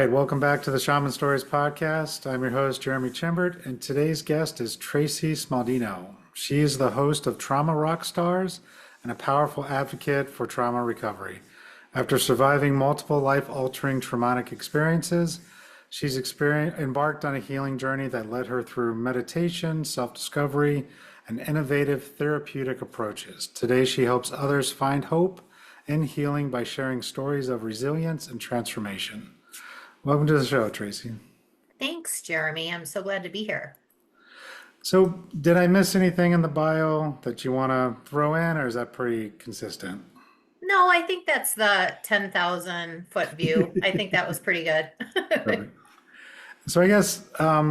right, welcome back to the Shaman Stories Podcast. I'm your host, Jeremy Chimbert, and today's guest is Tracy Smaldino. She is the host of Trauma Rockstars and a powerful advocate for trauma recovery. After surviving multiple life-altering traumatic experiences, she's embarked on a healing journey that led her through meditation, self-discovery, and innovative therapeutic approaches. Today, she helps others find hope and healing by sharing stories of resilience and transformation. Welcome to the show, Tracy. Thanks, Jeremy. I'm so glad to be here. So, did I miss anything in the bio that you want to throw in, or is that pretty consistent? No, I think that's the 10,000 foot view. I think that was pretty good. Perfect. So, I guess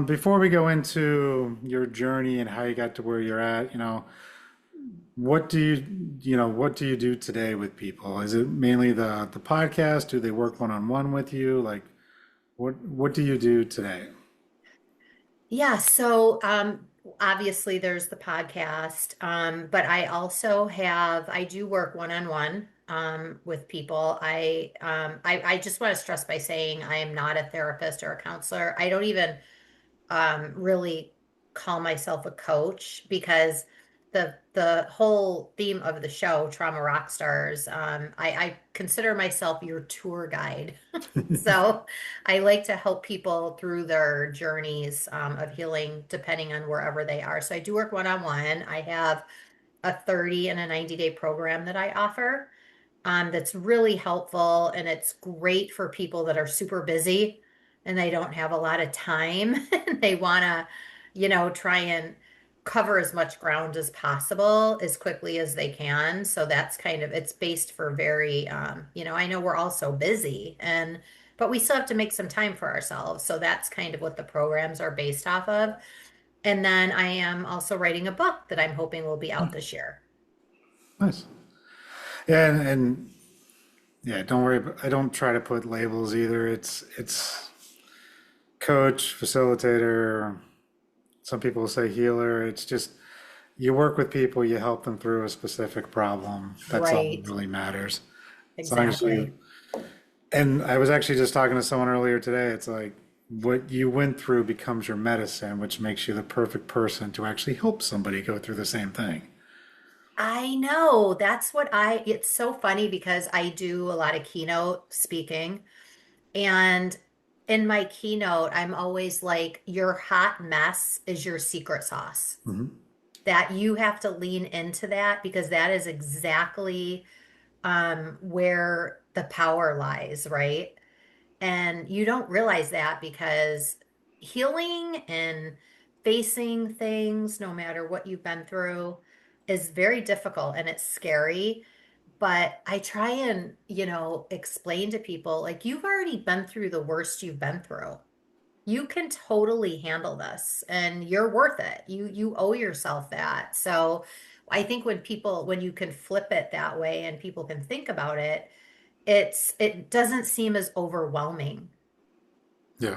before we go into your journey and how you got to where you're at, what do what do you do today with people? Is it mainly the podcast? Do they work one-on-one with you? Like, what do you do today? Yeah, so obviously there's the podcast, but I do work one-on-one with people. I just want to stress by saying I am not a therapist or a counselor. I don't even really call myself a coach because the whole theme of the show, Trauma Rockstars, I consider myself your tour guide. So I like to help people through their journeys of healing, depending on wherever they are. So I do work one-on-one. I have a 30 and a 90-day program that I offer that's really helpful, and it's great for people that are super busy and they don't have a lot of time and they want to, try and cover as much ground as possible as quickly as they can. So that's it's based for very, I know we're all so busy but we still have to make some time for ourselves. So that's kind of what the programs are based off of. And then I am also writing a book that I'm hoping will be out this year. Nice. Yeah, and yeah, don't worry. I don't try to put labels either. It's coach, facilitator. Some people say healer. It's just you work with people, you help them through a specific problem. That's all that Right. really matters. As long as you, Exactly. and I was actually just talking to someone earlier today. It's like what you went through becomes your medicine, which makes you the perfect person to actually help somebody go through the same thing. I know. It's so funny because I do a lot of keynote speaking. And in my keynote, I'm always like, your hot mess is your secret sauce. Hmm. That you have to lean into that because that is exactly where the power lies, right? And you don't realize that because healing and facing things, no matter what you've been through, is very difficult and it's scary. But I try and, explain to people like, you've already been through the worst you've been through. You can totally handle this and you're worth it. You owe yourself that. So I think when you can flip it that way and people can think about it, it doesn't seem as overwhelming. Yeah.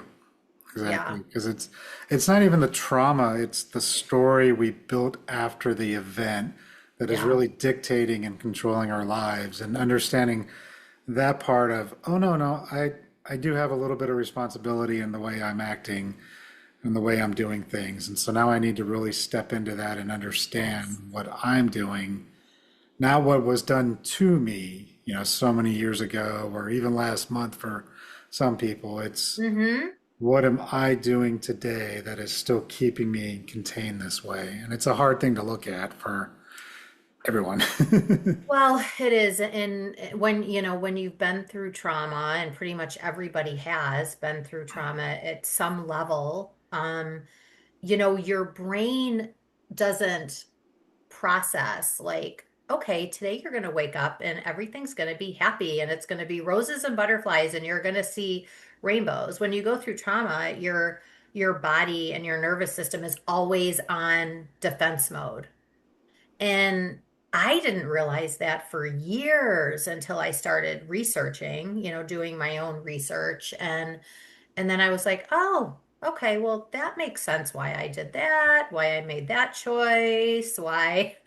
Yeah. Exactly, because it's not even the trauma, it's the story we built after the event that is Yeah. really dictating and controlling our lives and understanding that part of, oh no, I do have a little bit of responsibility in the way I'm acting and the way I'm doing things. And so now I need to really step into that and Yes. understand what I'm doing, not what was done to me, so many years ago or even last month for some people. It's Mm-hmm. what am I doing today that is still keeping me contained this way? And it's a hard thing to look at for everyone. Well, it is. And when you've been through trauma, and pretty much everybody has been through trauma at some level, your brain doesn't process like, okay, today you're going to wake up and everything's going to be happy and it's going to be roses and butterflies and you're going to see rainbows. When you go through trauma, your body and your nervous system is always on defense mode. And I didn't realize that for years until I started researching, doing my own research and then I was like, "Oh, okay, well that makes sense why I did that, why I made that choice, why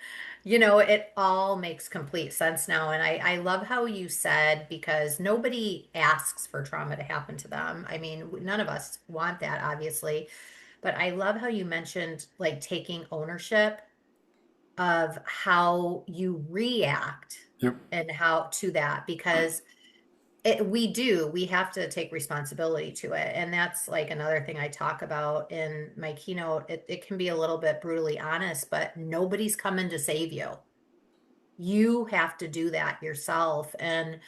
It all makes complete sense now. And I love how you said, because nobody asks for trauma to happen to them. I mean, none of us want that, obviously. But I love how you mentioned like taking ownership of how you react Yep. and how to that, because we have to take responsibility to it. And that's like another thing I talk about in my keynote. It can be a little bit brutally honest, but nobody's coming to save you. You have to do that yourself. And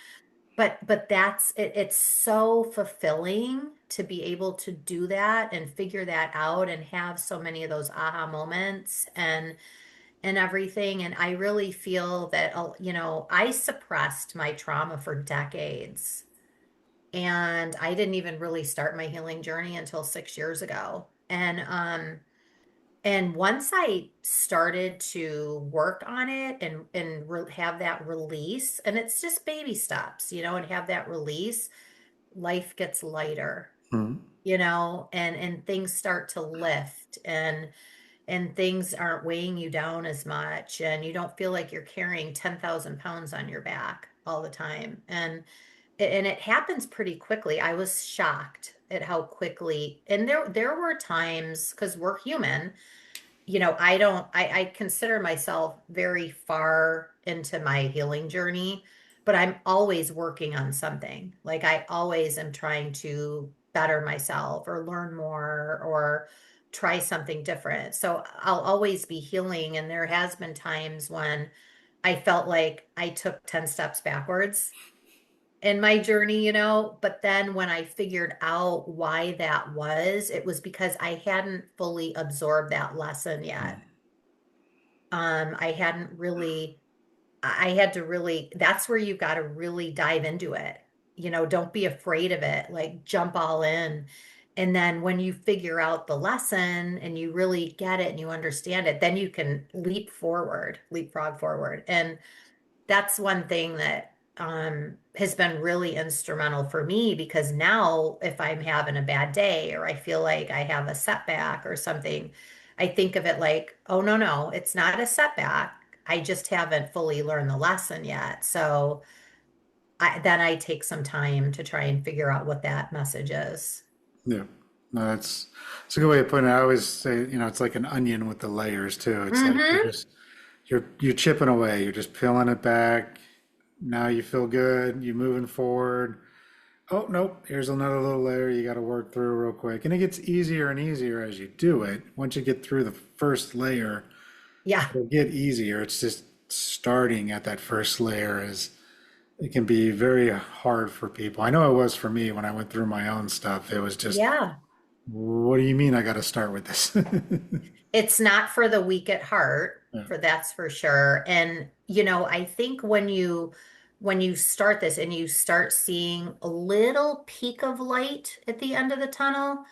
but that's it, it's so fulfilling to be able to do that and figure that out and have so many of those aha moments and everything. And I really feel that I suppressed my trauma for decades. And I didn't even really start my healing journey until 6 years ago. And once I started to work on it and have that release, and it's just baby steps, and have that release, life gets lighter, Mhm. and things start to lift and things aren't weighing you down as much, and you don't feel like you're carrying 10,000 pounds on your back all the time. And it happens pretty quickly. I was shocked at how quickly, and there were times, because we're human, I consider myself very far into my healing journey, but I'm always working on something. Like I always am trying to better myself or learn more or try something different. So I'll always be healing. And there has been times when I felt like I took 10 steps backwards in my journey, but then when I figured out why that was, it was because I hadn't fully absorbed that lesson yet. I hadn't really, I had to really, that's where you've got to really dive into it. Don't be afraid of it, like jump all in. And then when you figure out the lesson and you really get it and you understand it, then you can leapfrog forward. And that's one thing that has been really instrumental for me, because now if I'm having a bad day or I feel like I have a setback or something, I think of it like, oh, no, no, it's not a setback. I just haven't fully learned the lesson yet. So then I take some time to try and figure out what that message is. Yeah. No, it's a good way of putting it. I always say, it's like an onion with the layers too. It's like Hmm. you're chipping away. You're just peeling it back. Now you feel good. You're moving forward. Oh, nope. Here's another little layer you got to work through real quick. And it gets easier and easier as you do it. Once you get through the first layer, Yeah. it'll get easier. It's just starting at that first layer is it can be very hard for people. I know it was for me when I went through my own stuff. It was just, Yeah. what do you mean I got to start with this? It's not for the weak at heart, Yeah. for that's for sure. And I think when you start this and you start seeing a little peak of light at the end of the tunnel,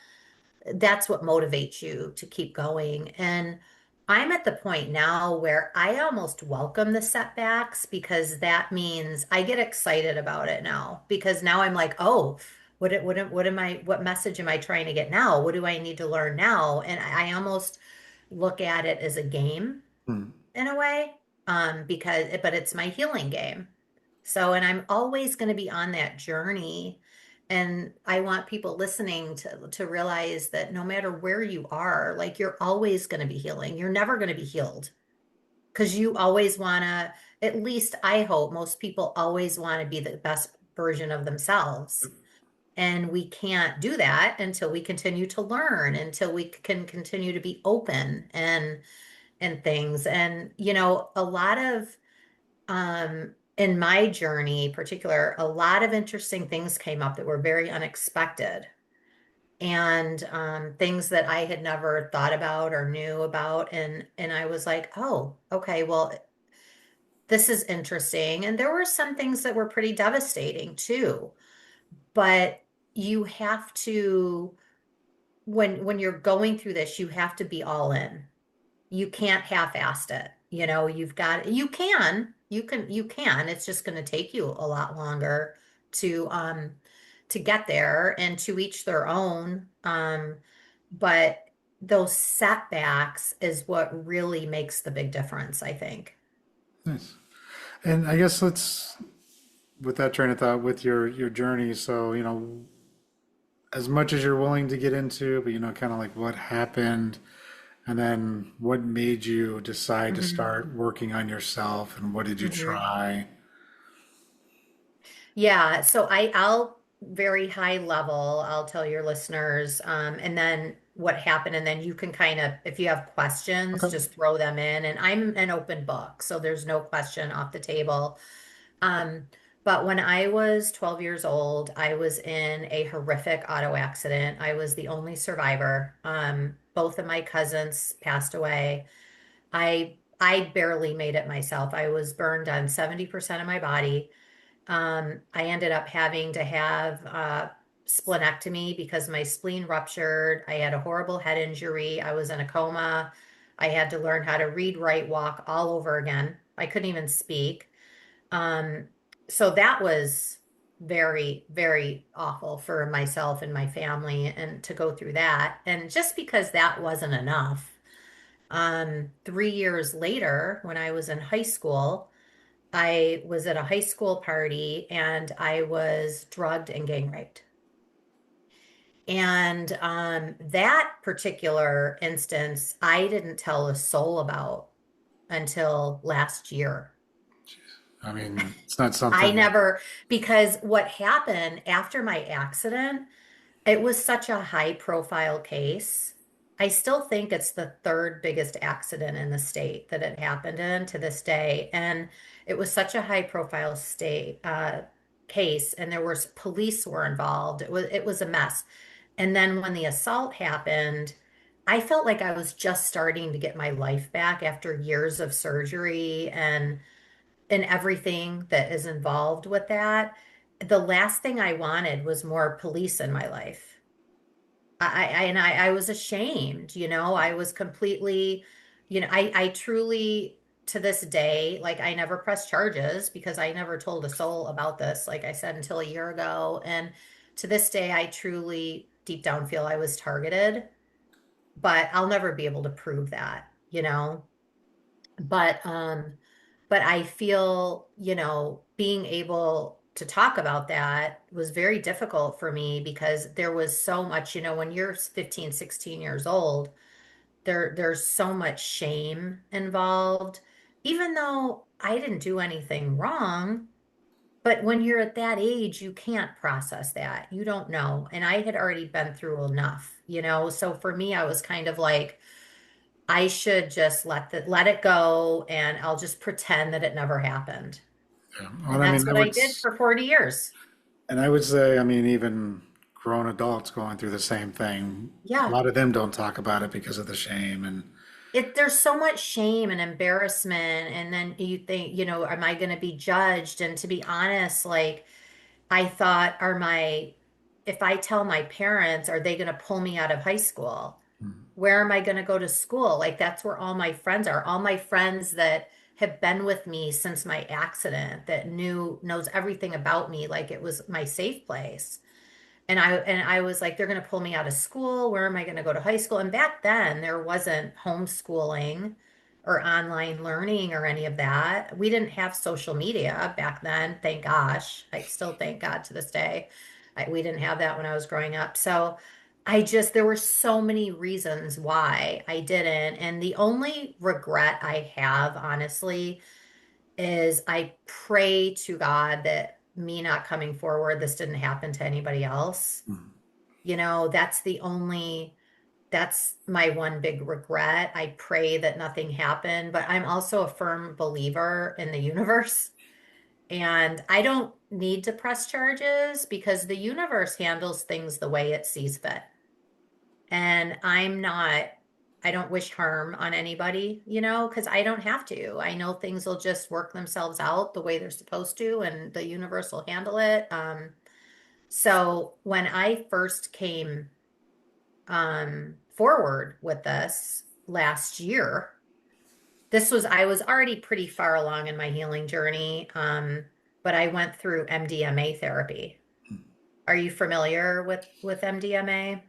that's what motivates you to keep going. And I'm at the point now where I almost welcome the setbacks, because that means I get excited about it now, because now I'm like, oh, what message am I trying to get now? What do I need to learn now? And I almost look at it as a game Hmm. in a way, but it's my healing game. So, and I'm always going to be on that journey. And I want people listening to realize that no matter where you are, like you're always going to be healing. You're never going to be healed, because you always want to, at least I hope most people always want to be the best version of themselves. And we can't do that until we continue to learn, until we can continue to be open and things. And a lot of in my journey in particular, a lot of interesting things came up that were very unexpected, and things that I had never thought about or knew about. And I was like, oh, okay, well, this is interesting. And there were some things that were pretty devastating too. But you have to, when you're going through this, you have to be all in. You can't half-assed it. You can. It's just going to take you a lot longer to get there, and to each their own. But those setbacks is what really makes the big difference, I think. Nice. And I guess let's, with that train of thought, with your journey. So, as much as you're willing to get into, but kind of like what happened, and then what made you decide to Hmm. start working on yourself, and what did you Hmm. try? Yeah, so I'll very high level, I'll tell your listeners, and then what happened, and then you can kind of, if you have questions, Okay. just throw them in. And I'm an open book, so there's no question off the table. Um, but when I was 12 years old, I was in a horrific auto accident. I was the only survivor. Both of my cousins passed away. I barely made it myself. I was burned on 70% of my body. I ended up having to have splenectomy because my spleen ruptured. I had a horrible head injury. I was in a coma. I had to learn how to read, write, walk all over again. I couldn't even speak. Um, so that was very, very awful for myself and my family and to go through that. And just because that wasn't enough, 3 years later, when I was in high school, I was at a high school party and I was drugged and gang raped. And that particular instance, I didn't tell a soul about until last year. I mean, it's not I something that, never, because what happened after my accident, it was such a high profile case. I still think it's the third biggest accident in the state that it happened in to this day. And it was such a high profile state case, and there was police were involved. It was a mess. And then when the assault happened, I felt like I was just starting to get my life back after years of surgery and everything that is involved with that. The last thing I wanted was more police in my life. I was ashamed, I was completely, I truly to this day, like I never pressed charges because I never told a soul about this, like I said, until a year ago. And to this day, I truly deep down feel I was targeted, but I'll never be able to prove that. But but I feel, being able to talk about that was very difficult for me because there was so much, when you're 15, 16 years old, there's so much shame involved, even though I didn't do anything wrong. But when you're at that age, you can't process that. You don't know. And I had already been through enough. So for me, I was kind of like, I should just let it go and I'll just pretend that it never happened. yeah. And Well, I that's mean, what I did for 40 years. and I would say, I mean, even grown adults going through the same thing, a Yeah. lot of them don't talk about it because of the shame. And There's so much shame and embarrassment. And then you think, am I going to be judged? And to be honest, like I thought, if I tell my parents, are they going to pull me out of high school? Where am I going to go to school? Like that's where all my friends are. All my friends that have been with me since my accident, that knows everything about me, like it was my safe place. And I was like, they're going to pull me out of school. Where am I going to go to high school? And back then, there wasn't homeschooling or online learning or any of that. We didn't have social media back then, thank gosh. I still thank God to this day. We didn't have that when I was growing up. So there were so many reasons why I didn't. And the only regret I have, honestly, is I pray to God that me not coming forward, this didn't happen to anybody else. That's my one big regret. I pray that nothing happened, but I'm also a firm believer in the universe. And I don't need to press charges because the universe handles things the way it sees fit. And I don't wish harm on anybody, because I don't have to. I know things will just work themselves out the way they're supposed to, and the universe will handle it. So when I first came forward with this last year, I was already pretty far along in my healing journey, but I went through MDMA therapy. Are you familiar with MDMA?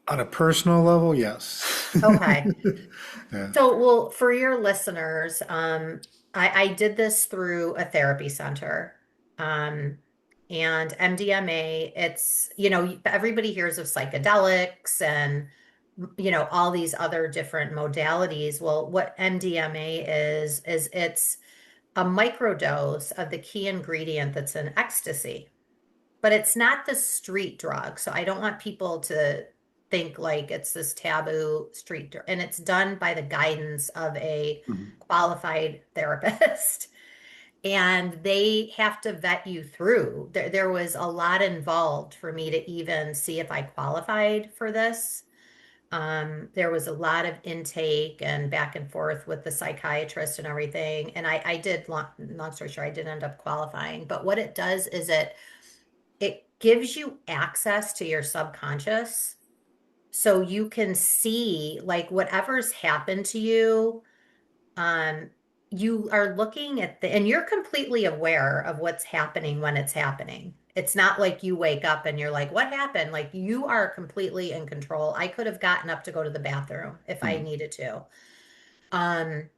on a personal level, yes. Okay. Yeah. So, well, for your listeners, I did this through a therapy center. Um, and MDMA, everybody hears of psychedelics and, all these other different modalities. Well, what MDMA is it's a microdose of the key ingredient that's in ecstasy, but it's not the street drug. So I don't want people to think like it's this taboo street drug. And it's done by the guidance of a Mhm. qualified therapist. And they have to vet you through. There was a lot involved for me to even see if I qualified for this. There was a lot of intake and back and forth with the psychiatrist and everything. And I did, long story short, I did end up qualifying. But what it does is it gives you access to your subconscious so you can see like whatever's happened to you. um you are looking at and you're completely aware of what's happening when it's happening. It's not like you wake up and you're like, what happened? Like you are completely in control. I could have gotten up to go to the bathroom if I Mhm. needed to. um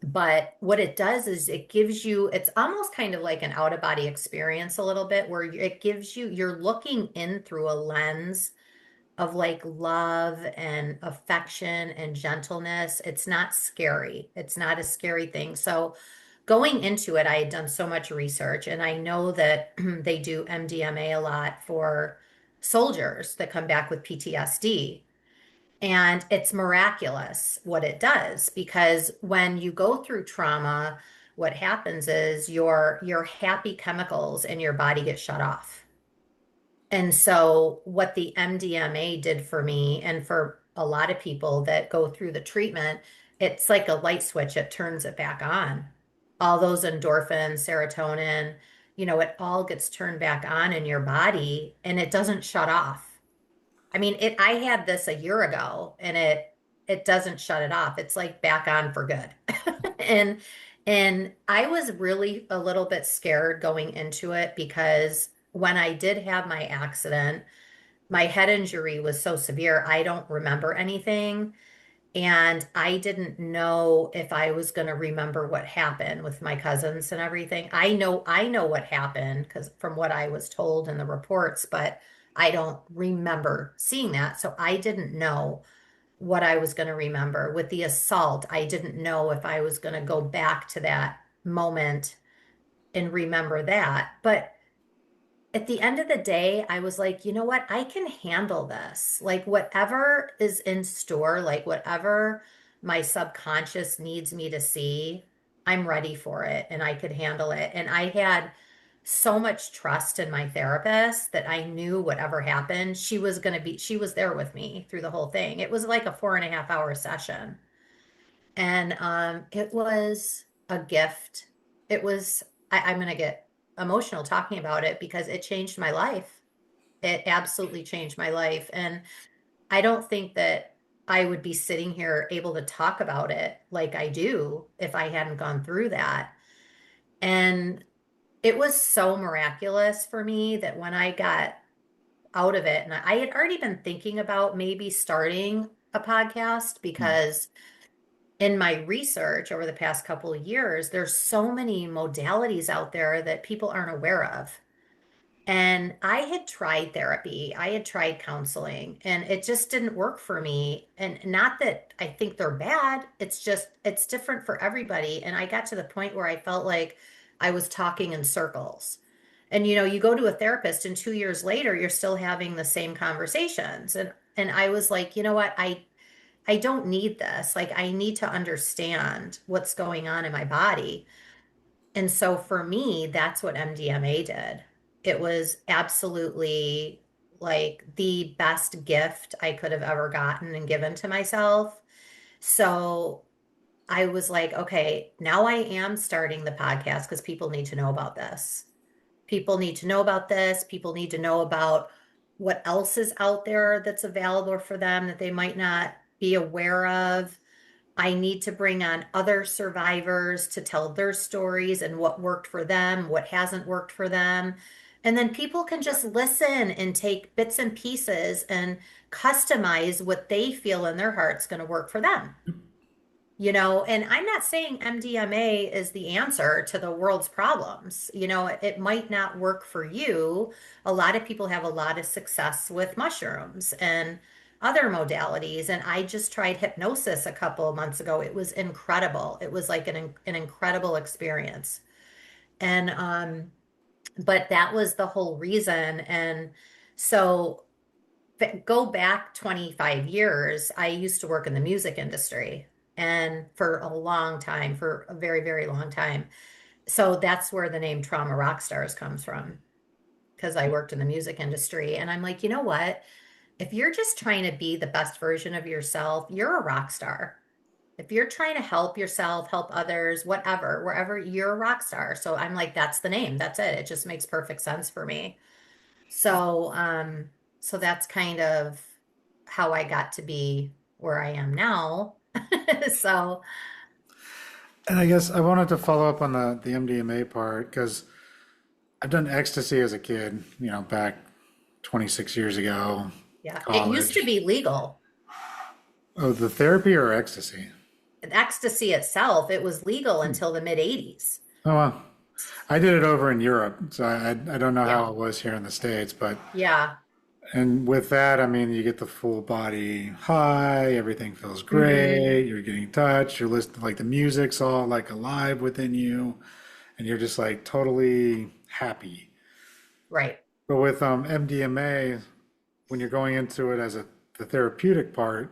but what it does is it gives you, it's almost kind of like an out of body experience a little bit, where it gives you, you're looking in through a lens of like love and affection and gentleness. It's not scary. It's not a scary thing. So going into it, I had done so much research, and I know that they do MDMA a lot for soldiers that come back with PTSD. And it's miraculous what it does, because when you go through trauma, what happens is your happy chemicals in your body get shut off. And so what the MDMA did for me, and for a lot of people that go through the treatment, it's like a light switch. It turns it back on. All those endorphins, serotonin, it all gets turned back on in your body, and it doesn't shut off. I mean, I had this a year ago, and it doesn't shut it off. It's like back on for good. And I was really a little bit scared going into it, because when I did have my accident, my head injury was so severe, I don't remember anything. And I didn't know if I was going to remember what happened with my cousins and everything. I know what happened because from what I was told in the reports, but I don't remember seeing that. So I didn't know what I was going to remember. With the assault, I didn't know if I was going to go back to that moment and remember that. But at the end of the day, I was like, you know what? I can handle this. Like, whatever is in store, like, whatever my subconscious needs me to see, I'm ready for it and I could handle it. And I had so much trust in my therapist that I knew whatever happened, she was there with me through the whole thing. It was like a 4.5 hour session. And it was a gift. It was, I'm going to get emotional talking about it because it changed my life. It absolutely changed my life. And I don't think that I would be sitting here able to talk about it like I do if I hadn't gone through that. And it was so miraculous for me that when I got out of it, and I had already been thinking about maybe starting a podcast, Mhm. because in my research over the past couple of years, there's so many modalities out there that people aren't aware of. And I had tried therapy, I had tried counseling, and it just didn't work for me. And not that I think they're bad, it's just, it's different for everybody. And I got to the point where I felt like I was talking in circles. And you go to a therapist, and 2 years later, you're still having the same conversations. And I was like, you know what? I don't need this. Like, I need to understand what's going on in my body. And so for me, that's what MDMA did. It was absolutely like the best gift I could have ever gotten and given to myself. So I was like, okay, now I am starting the podcast because people need to know about this. People need to know about this. People need to know about what else is out there that's available for them that they might not be aware of. I need to bring on other survivors to tell their stories and what worked for them, what hasn't worked for them. And then people can just listen and take bits and pieces and customize what they feel in their heart's going to work for them. And I'm not saying MDMA is the answer to the world's problems. It might not work for you. A lot of people have a lot of success with mushrooms and other modalities. And I just tried hypnosis a couple of months ago. It was incredible. It was like an incredible experience. And but that was the whole reason. And so go back 25 years, I used to work in the music industry and for a long time, for a very, very long time. So that's where the name Trauma Rockstars comes from, because I worked in the music industry. And I'm like, you know what? If you're just trying to be the best version of yourself, you're a rock star. If you're trying to help yourself, help others, whatever, wherever, you're a rock star. So I'm like, that's the name. That's it. It just makes perfect sense for me. So, so that's kind of how I got to be where I am now. So, And I guess I wanted to follow up on the MDMA part because I've done ecstasy as a kid, back 26 years ago, yeah, it used to college. be legal. Oh, the therapy or ecstasy? Ecstasy itself, it was legal until the mid 80s. Oh, well, I did it over in Europe, so I don't know Yeah. how it was here in the States, but Yeah. and with that, I mean, you get the full body high, everything feels Hmm. great, you're getting touched, you're listening, like the music's all like alive within you, and you're just like totally happy. Right. But with MDMA, when you're going into it as the therapeutic part,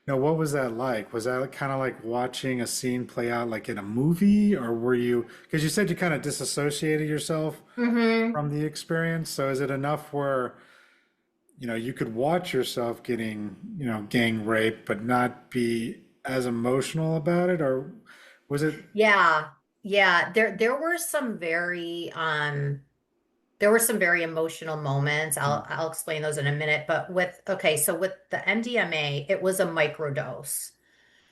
what was that like? Was that kind of like watching a scene play out like in a movie, or were you, because you said you kind of disassociated yourself Hmm. from the experience, so is it enough where you could watch yourself getting, gang raped, but not be as emotional about it? Or was it? Yeah. Yeah. There were some very emotional moments. I'll explain those in a minute. But okay, so with the MDMA, it was a microdose.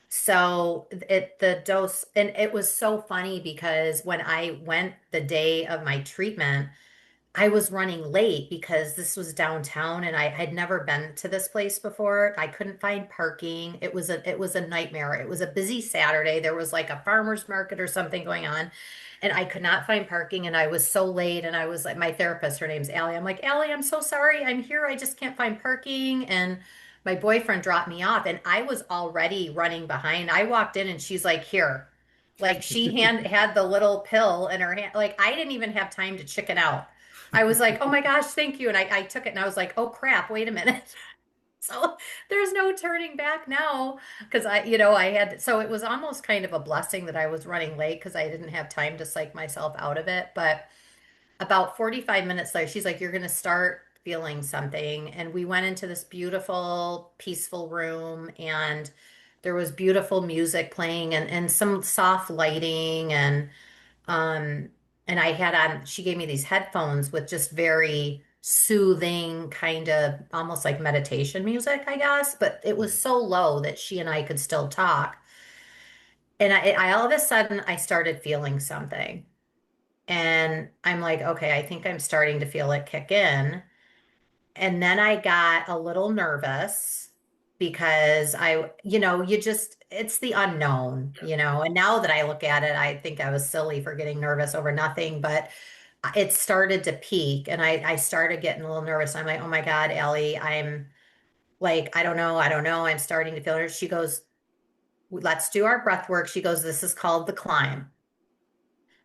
So the dose, and it was so funny because when I went the day of my treatment, I was running late because this was downtown and I had never been to this place before. I couldn't find parking. It was a nightmare. It was a busy Saturday. There was like a farmer's market or something going on, and I could not find parking and I was so late, and I was like, my therapist, her name's Allie. I'm like, Allie, I'm so sorry. I'm here. I just can't find parking. And my boyfriend dropped me off and I was already running behind. I walked in and she's like, here. Like she had the little pill in her hand. Like I didn't even have time to chicken out. I was like, oh my gosh, thank you. And I took it and I was like, oh crap, wait a minute. So there's no turning back now because so it was almost kind of a blessing that I was running late because I didn't have time to psych myself out of it. But about 45 minutes later, she's like, you're going to start feeling something. And we went into this beautiful, peaceful room and there was beautiful music playing and some soft lighting um, and I had on, she gave me these headphones with just very soothing, kind of almost like meditation music, I guess, but it was so low that she and I could still talk. And I all of a sudden I started feeling something. And I'm like, okay, I think I'm starting to feel it kick in. And then I got a little nervous because it's the unknown, and now that I look at it, I think I was silly for getting nervous over nothing, but it started to peak and I started getting a little nervous. I'm like, oh my God, Ellie, I'm like, I don't know. I'm starting to feel nervous. She goes, let's do our breath work. She goes, this is called the climb.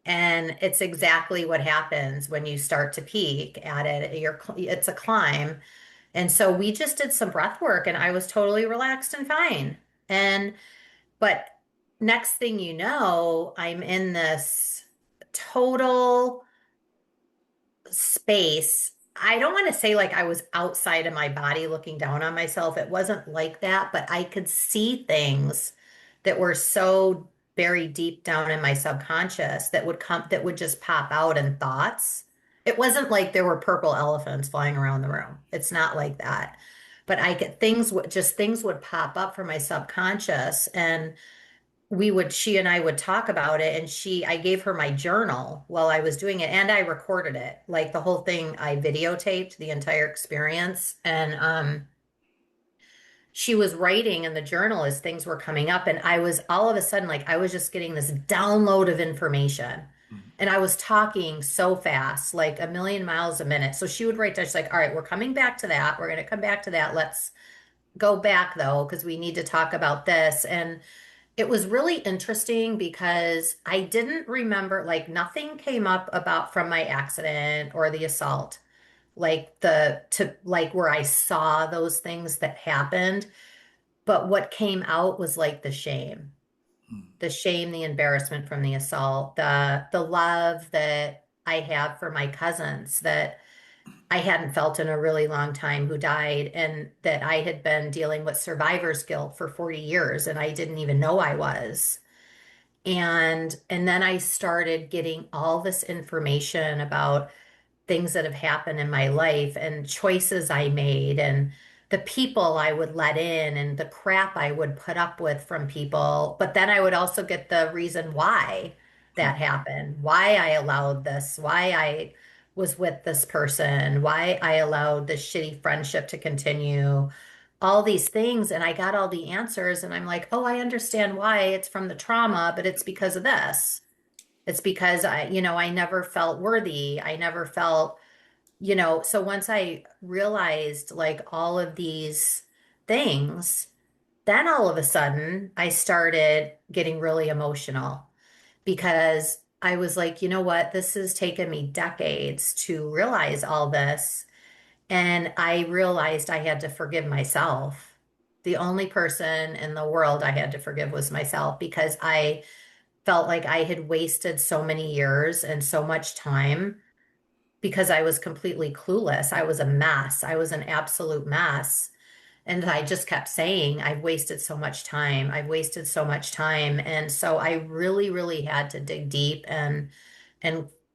And it's exactly what happens when you start to peak at it. It's a climb. And so we just did some breath work and I was totally relaxed and fine. And, but next thing you know, I'm in this total space. I don't want to say like I was outside of my body looking down on myself. It wasn't like that, but I could see things that were so buried deep down in my subconscious that would just pop out in thoughts. It wasn't like there were purple elephants flying around the room. It's not like that. But things would pop up from my subconscious and she and I would talk about it and I gave her my journal while I was doing it and I recorded it. Like the whole thing, I videotaped the entire experience. And she was writing in the journal as things were coming up. And I was all of a sudden, like, I was just getting this download of information. Mhm. And I was talking so fast, like a million miles a minute. So she would write down, she's like, all right, we're coming back to that. We're going to come back to that. Let's go back though, because we need to talk about this. And it was really interesting because I didn't remember, like, nothing came up about from my accident or the assault, like like where I saw those things that happened. But what came out was like the shame, the embarrassment from the assault, the love that I have for my cousins that I hadn't felt in a really long time who died, and that I had been dealing with survivor's guilt for 40 years and I didn't even know I was. And then I started getting all this information about things that have happened in my life and choices I made and the people I would let in and the crap I would put up with from people. But then I would also get the reason why that happened, why I allowed this, why I was with this person, why I allowed this shitty friendship to continue, all these things. And I got all the answers. And I'm like, oh, I understand why it's from the trauma, but it's because of this. It's because I never felt worthy. I never felt, so once I realized like all of these things, then all of a sudden I started getting really emotional because I was like, you know what? This has taken me decades to realize all this. And I realized I had to forgive myself. The only person in the world I had to forgive was myself because I felt like I had wasted so many years and so much time because I was completely clueless. I was a mess. I was an absolute mess. And I just kept saying, I've wasted so much time. I've wasted so much time. And so I really, really had to dig deep and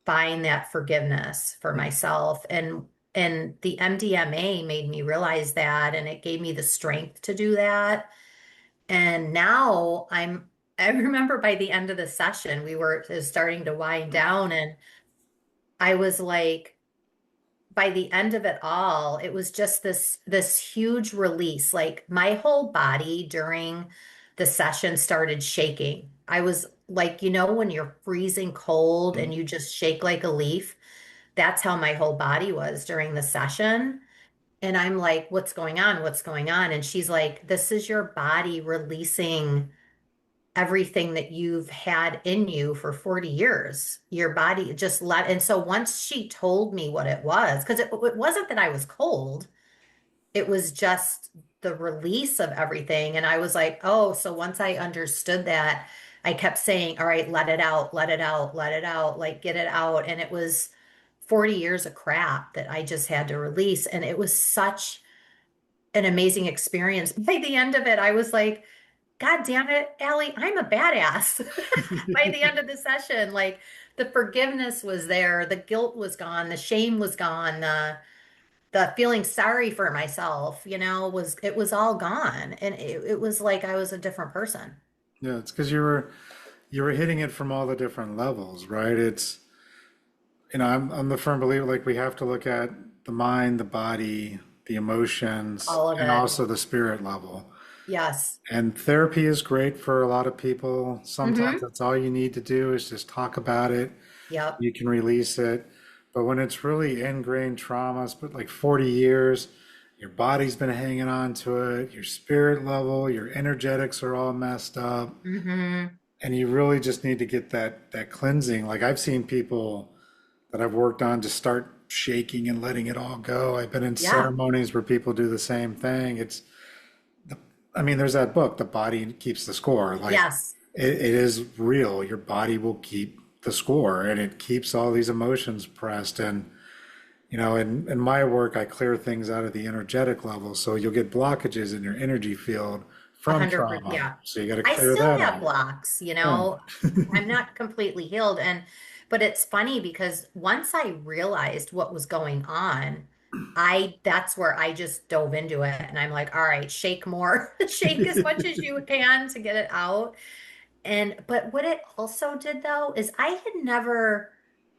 find that forgiveness for myself. And the MDMA made me realize that, and it gave me the strength to do that. And now I remember by the end of the session, it was starting to wind down, and I was like, by the end of it all, it was just this huge release. Like my whole body during the session started shaking. I was like, when you're freezing cold and you just shake like a leaf, that's how my whole body was during the session. And I'm like, what's going on? What's going on? And she's like, this is your body releasing everything that you've had in you for 40 years. Your body just let. And so once she told me what it was, because it wasn't that I was cold, it was just the release of everything. And I was like, oh, so once I understood that, I kept saying, all right, let it out, let it out, let it out, like get it out. And it was 40 years of crap that I just had to release. And it was such an amazing experience. By the end of it, I was like, God damn it, Allie, I'm a badass. By the end of the session, like the forgiveness was there, the guilt was gone, the shame was gone, the feeling sorry for myself, it was all gone. And it was like I was a different person. Yeah, it's because you were hitting it from all the different levels, right? I'm the firm believer like we have to look at the mind, the body, the emotions, All of and it. also the spirit level. Yes. And therapy is great for a lot of people. Sometimes Mm-hmm. that's all you need to do is just talk about it. Yep. You can release it. But when it's really ingrained trauma, it's been like 40 years, your body's been hanging on to it, your spirit level, your energetics are all messed up, Mm-hmm. and you really just need to get that cleansing. Like I've seen people that I've worked on just start shaking and letting it all go. I've been in Yeah. ceremonies where people do the same thing. I mean, there's that book, The Body Keeps the Score. Like Yes. it is real. Your body will keep the score and it keeps all these emotions pressed. And, in my work, I clear things out of the energetic level. So you'll get blockages in your energy field A from 100%. trauma. Yeah. So you got to I clear still that have out. blocks, Yeah. I'm not completely healed. But it's funny because once I realized what was going on, that's where I just dove into it. And I'm like, all right, shake more, shake as much as you can to get it out. But what it also did though is I had never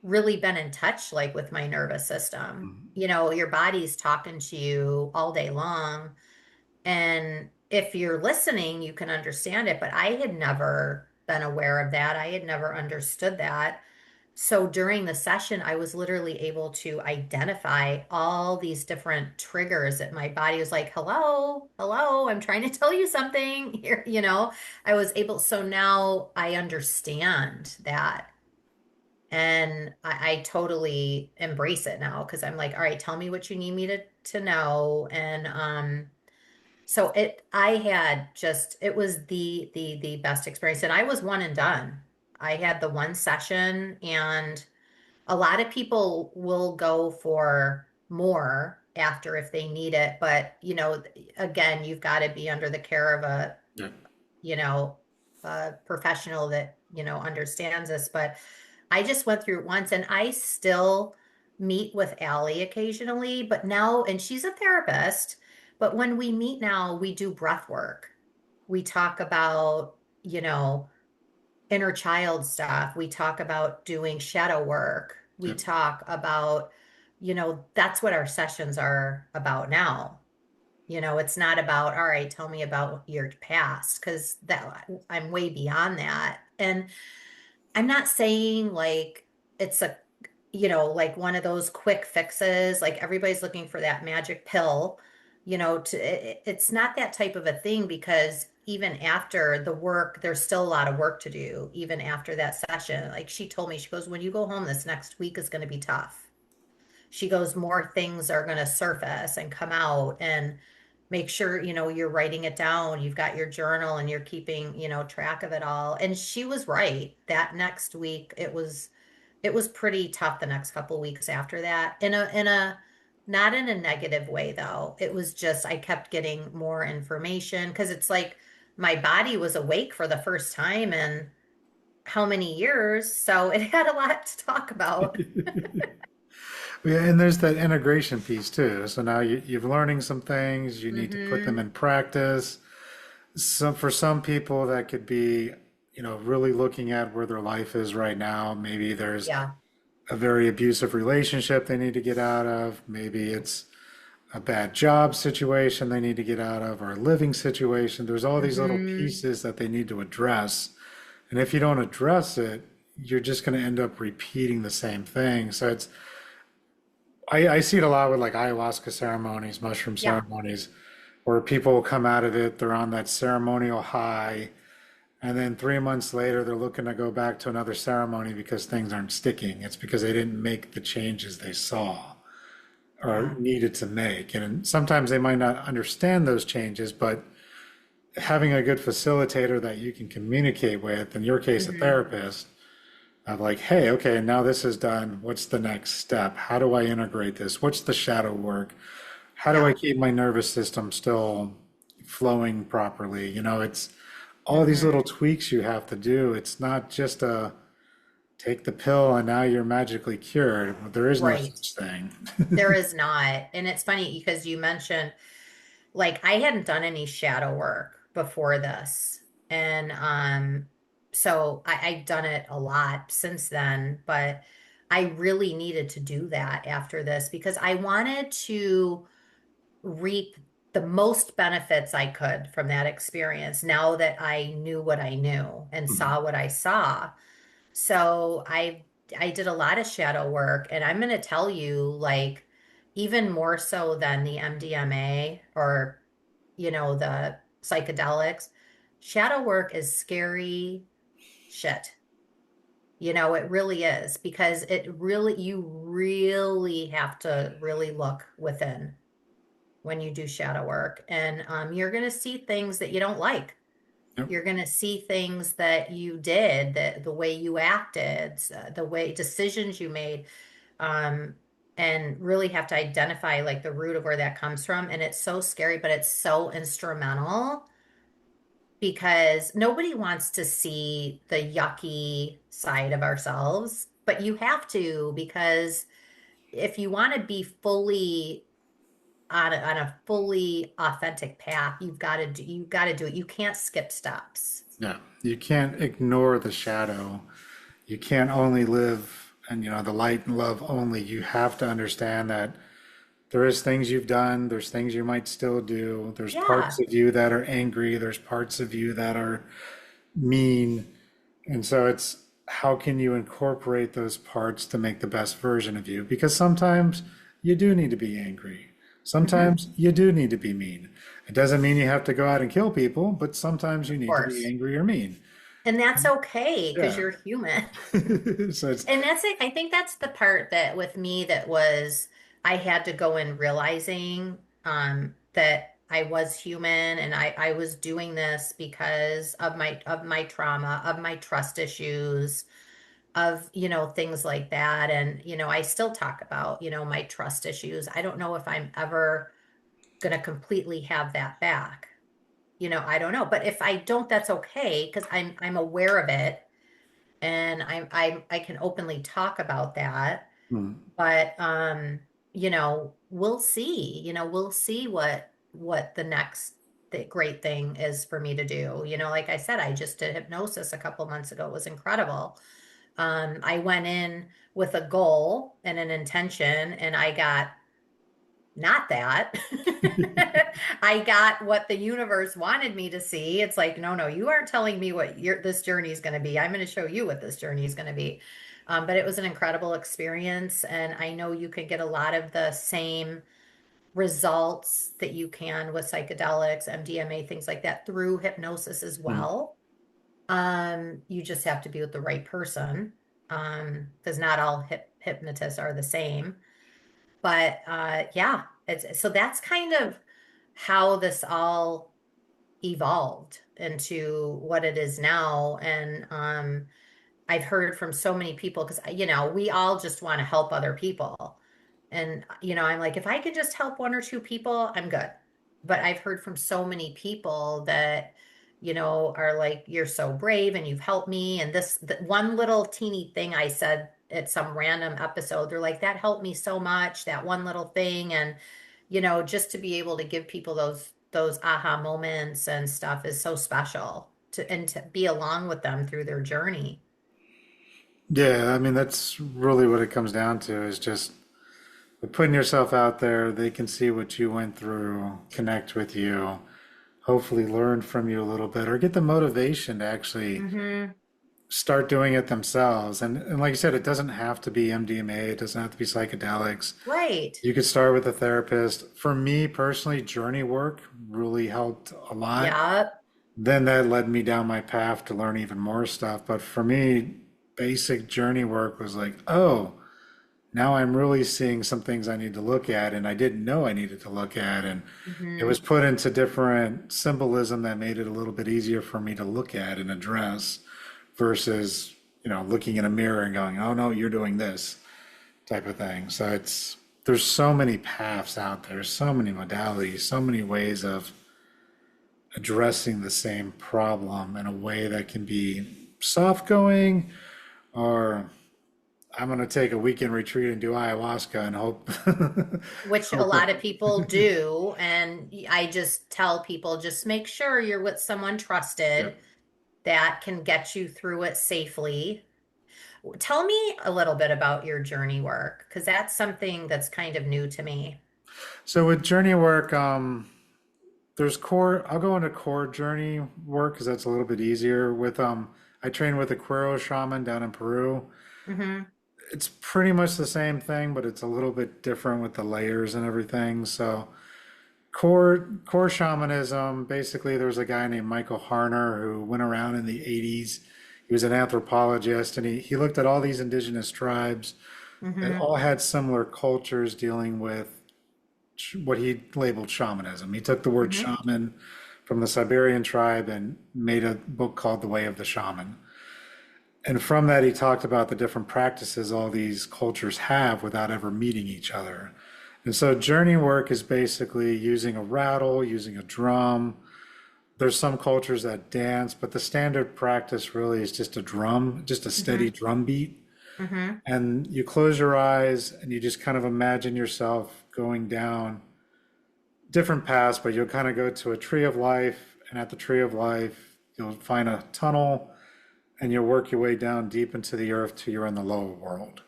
really been in touch like with my nervous system. Your body's talking to you all day long. And if you're listening, you can understand it. But I had never been aware of that. I had never understood that. So during the session, I was literally able to identify all these different triggers that my body was like, hello, hello, I'm trying to tell you something here, I was able, so now I understand that. And I totally embrace it now because I'm like, all right, tell me what you need me to know. And so I had just, it was the best experience. And I was one and done. I had the one session, and a lot of people will go for more after if they need it. But, again, you've got to be under the care of Yeah. you know, a professional that, understands this. But I just went through it once, and I still meet with Allie occasionally, but now, and she's a therapist, but when we meet now, we do breath work. We talk about, inner child stuff. We talk about doing shadow work. We Yeah. talk about, that's what our sessions are about now. It's not about, all right, tell me about your past, because that I'm way beyond that. And I'm not saying like it's like one of those quick fixes, like everybody's looking for that magic pill, it's not that type of a thing, because even after the work, there's still a lot of work to do, even after that session. Like she told me, she goes, when you go home, this next week is going to be tough. She goes, more things are going to surface and come out, and make sure, you're writing it down. You've got your journal and you're keeping, track of it all. And she was right. That next week, it was pretty tough the next couple of weeks after that. Not in a negative way though. It was just, I kept getting more information because it's like my body was awake for the first time in how many years. So it had a lot to talk about. Yeah, and there's that integration piece too. So now you're learning some things, you need to put them Hmm. in practice. For some people, that could be, really looking at where their life is right now. Maybe there's Yeah. a very abusive relationship they need to get out of. Maybe it's a bad job situation they need to get out of, or a living situation. There's all these little Hmm. pieces that they need to address. And if you don't address it, you're just going to end up repeating the same thing. So I see it a lot with like ayahuasca ceremonies, mushroom Yeah. ceremonies, where people come out of it, they're on that ceremonial high, and then 3 months later, they're looking to go back to another ceremony because things aren't sticking. It's because they didn't make the changes they saw or Yeah. needed to make. And sometimes they might not understand those changes, but having a good facilitator that you can communicate with, in your case, a Hmm. therapist, of like, hey, okay, now this is done. What's the next step? How do I integrate this? What's the shadow work? How do I Yeah. keep my nervous system still flowing properly? It's all these little Hmm. tweaks you have to do. It's not just a take the pill and now you're magically cured. There is no Right. such thing. There is not. And it's funny because you mentioned, like, I hadn't done any shadow work before this. And so I've done it a lot since then, but I really needed to do that after this because I wanted to reap the most benefits I could from that experience now that I knew what I knew and saw what I saw. So I did a lot of shadow work, and I'm going to tell you, like, even more so than the MDMA or, the psychedelics, shadow work is scary shit. It really is, because you really have to really look within when you do shadow work. And you're going to see things that you don't like. Yep. You're going to see things that you did, that the way you acted, the way decisions you made, um, and really have to identify like the root of where that comes from. And it's so scary, but it's so instrumental because nobody wants to see the yucky side of ourselves, but you have to, because if you want to be fully on a fully authentic path, you've got to do it. You can't skip steps. Yeah. You can't ignore the shadow. You can't only live and the light and love only. You have to understand that there is things you've done, there's things you might still do, there's parts Yeah, of you that are angry, there's parts of you that are mean. And so it's how can you incorporate those parts to make the best version of you? Because sometimes you do need to be angry. hmm, Sometimes you do need to be mean. It doesn't mean you have to go out and kill people, but sometimes you of need to be course. angry or mean. And that's okay because Yeah. you're human. So it's, And that's it. I think that's the part that with me that was I had to go in realizing that I was human and I was doing this because of my trauma, of my trust issues, of, things like that. And, I still talk about, my trust issues. I don't know if I'm ever gonna completely have that back. I don't know. But if I don't, that's okay because I'm aware of it and I can openly talk about that. hmm, But we'll see. We'll see what the great thing is for me to do. Like I said, I just did hypnosis a couple months ago. It was incredible. I went in with a goal and an intention, and I got not that. I got what the universe wanted me to see. It's like, no, no, you aren't telling me what this journey is going to be. I'm going to show you what this journey is going to be. But it was an incredible experience, and I know you can get a lot of the same results that you can with psychedelics, MDMA, things like that through hypnosis as hmm. well. You just have to be with the right person, because not all hypnotists are the same. But yeah, so that's kind of how this all evolved into what it is now. And I've heard from so many people because, we all just want to help other people. And, I'm like, if I could just help one or two people, I'm good. But I've heard from so many people that, are like, you're so brave and you've helped me. And the one little teeny thing I said at some random episode, they're like, that helped me so much, that one little thing. And, just to be able to give people those aha moments and stuff is so special to be along with them through their journey. Yeah, I mean, that's really what it comes down to is just putting yourself out there. They can see what you went through, connect with you, hopefully learn from you a little bit, or get the motivation to actually Hmm. start doing it themselves. And like you said, it doesn't have to be MDMA, it doesn't have to be psychedelics. Right. You could start with a therapist. For me personally, journey work really helped a lot. Yep. Then that led me down my path to learn even more stuff. But for me, basic journey work was like, oh, now I'm really seeing some things I need to look at and I didn't know I needed to look at. And it Hmm. was put into different symbolism that made it a little bit easier for me to look at and address versus, looking in a mirror and going, oh no, you're doing this type of thing. So there's so many paths out there, so many modalities, so many ways of addressing the same problem in a way that can be soft going, or I'm going to take a weekend retreat and do ayahuasca and hope. Which a hope lot of it- people do. And I just tell people just make sure you're with someone trusted Yep. that can get you through it safely. Tell me a little bit about your journey work, because that's something that's kind of new to me. So with journey work, there's core. I'll go into core journey work because that's a little bit easier. I train with a Cuero shaman down in Peru. Hmm. It's pretty much the same thing, but it's a little bit different with the layers and everything. So core shamanism, basically there was a guy named Michael Harner who went around in the 80s. He was an anthropologist and he looked at all these indigenous tribes that Hmm. all had similar cultures dealing with what he labeled shamanism. He took the word Hmm. shaman from the Siberian tribe and made a book called The Way of the Shaman. And from that, he talked about the different practices all these cultures have without ever meeting each other. And so journey work is basically using a rattle, using a drum. There's some cultures that dance, but the standard practice really is just a drum, just a steady Hmm. drum beat. Hmm. And you close your eyes and you just kind of imagine yourself going down different paths, but you'll kind of go to a tree of life. And at the tree of life, you'll find a tunnel and you'll work your way down deep into the earth till you're in the lower world.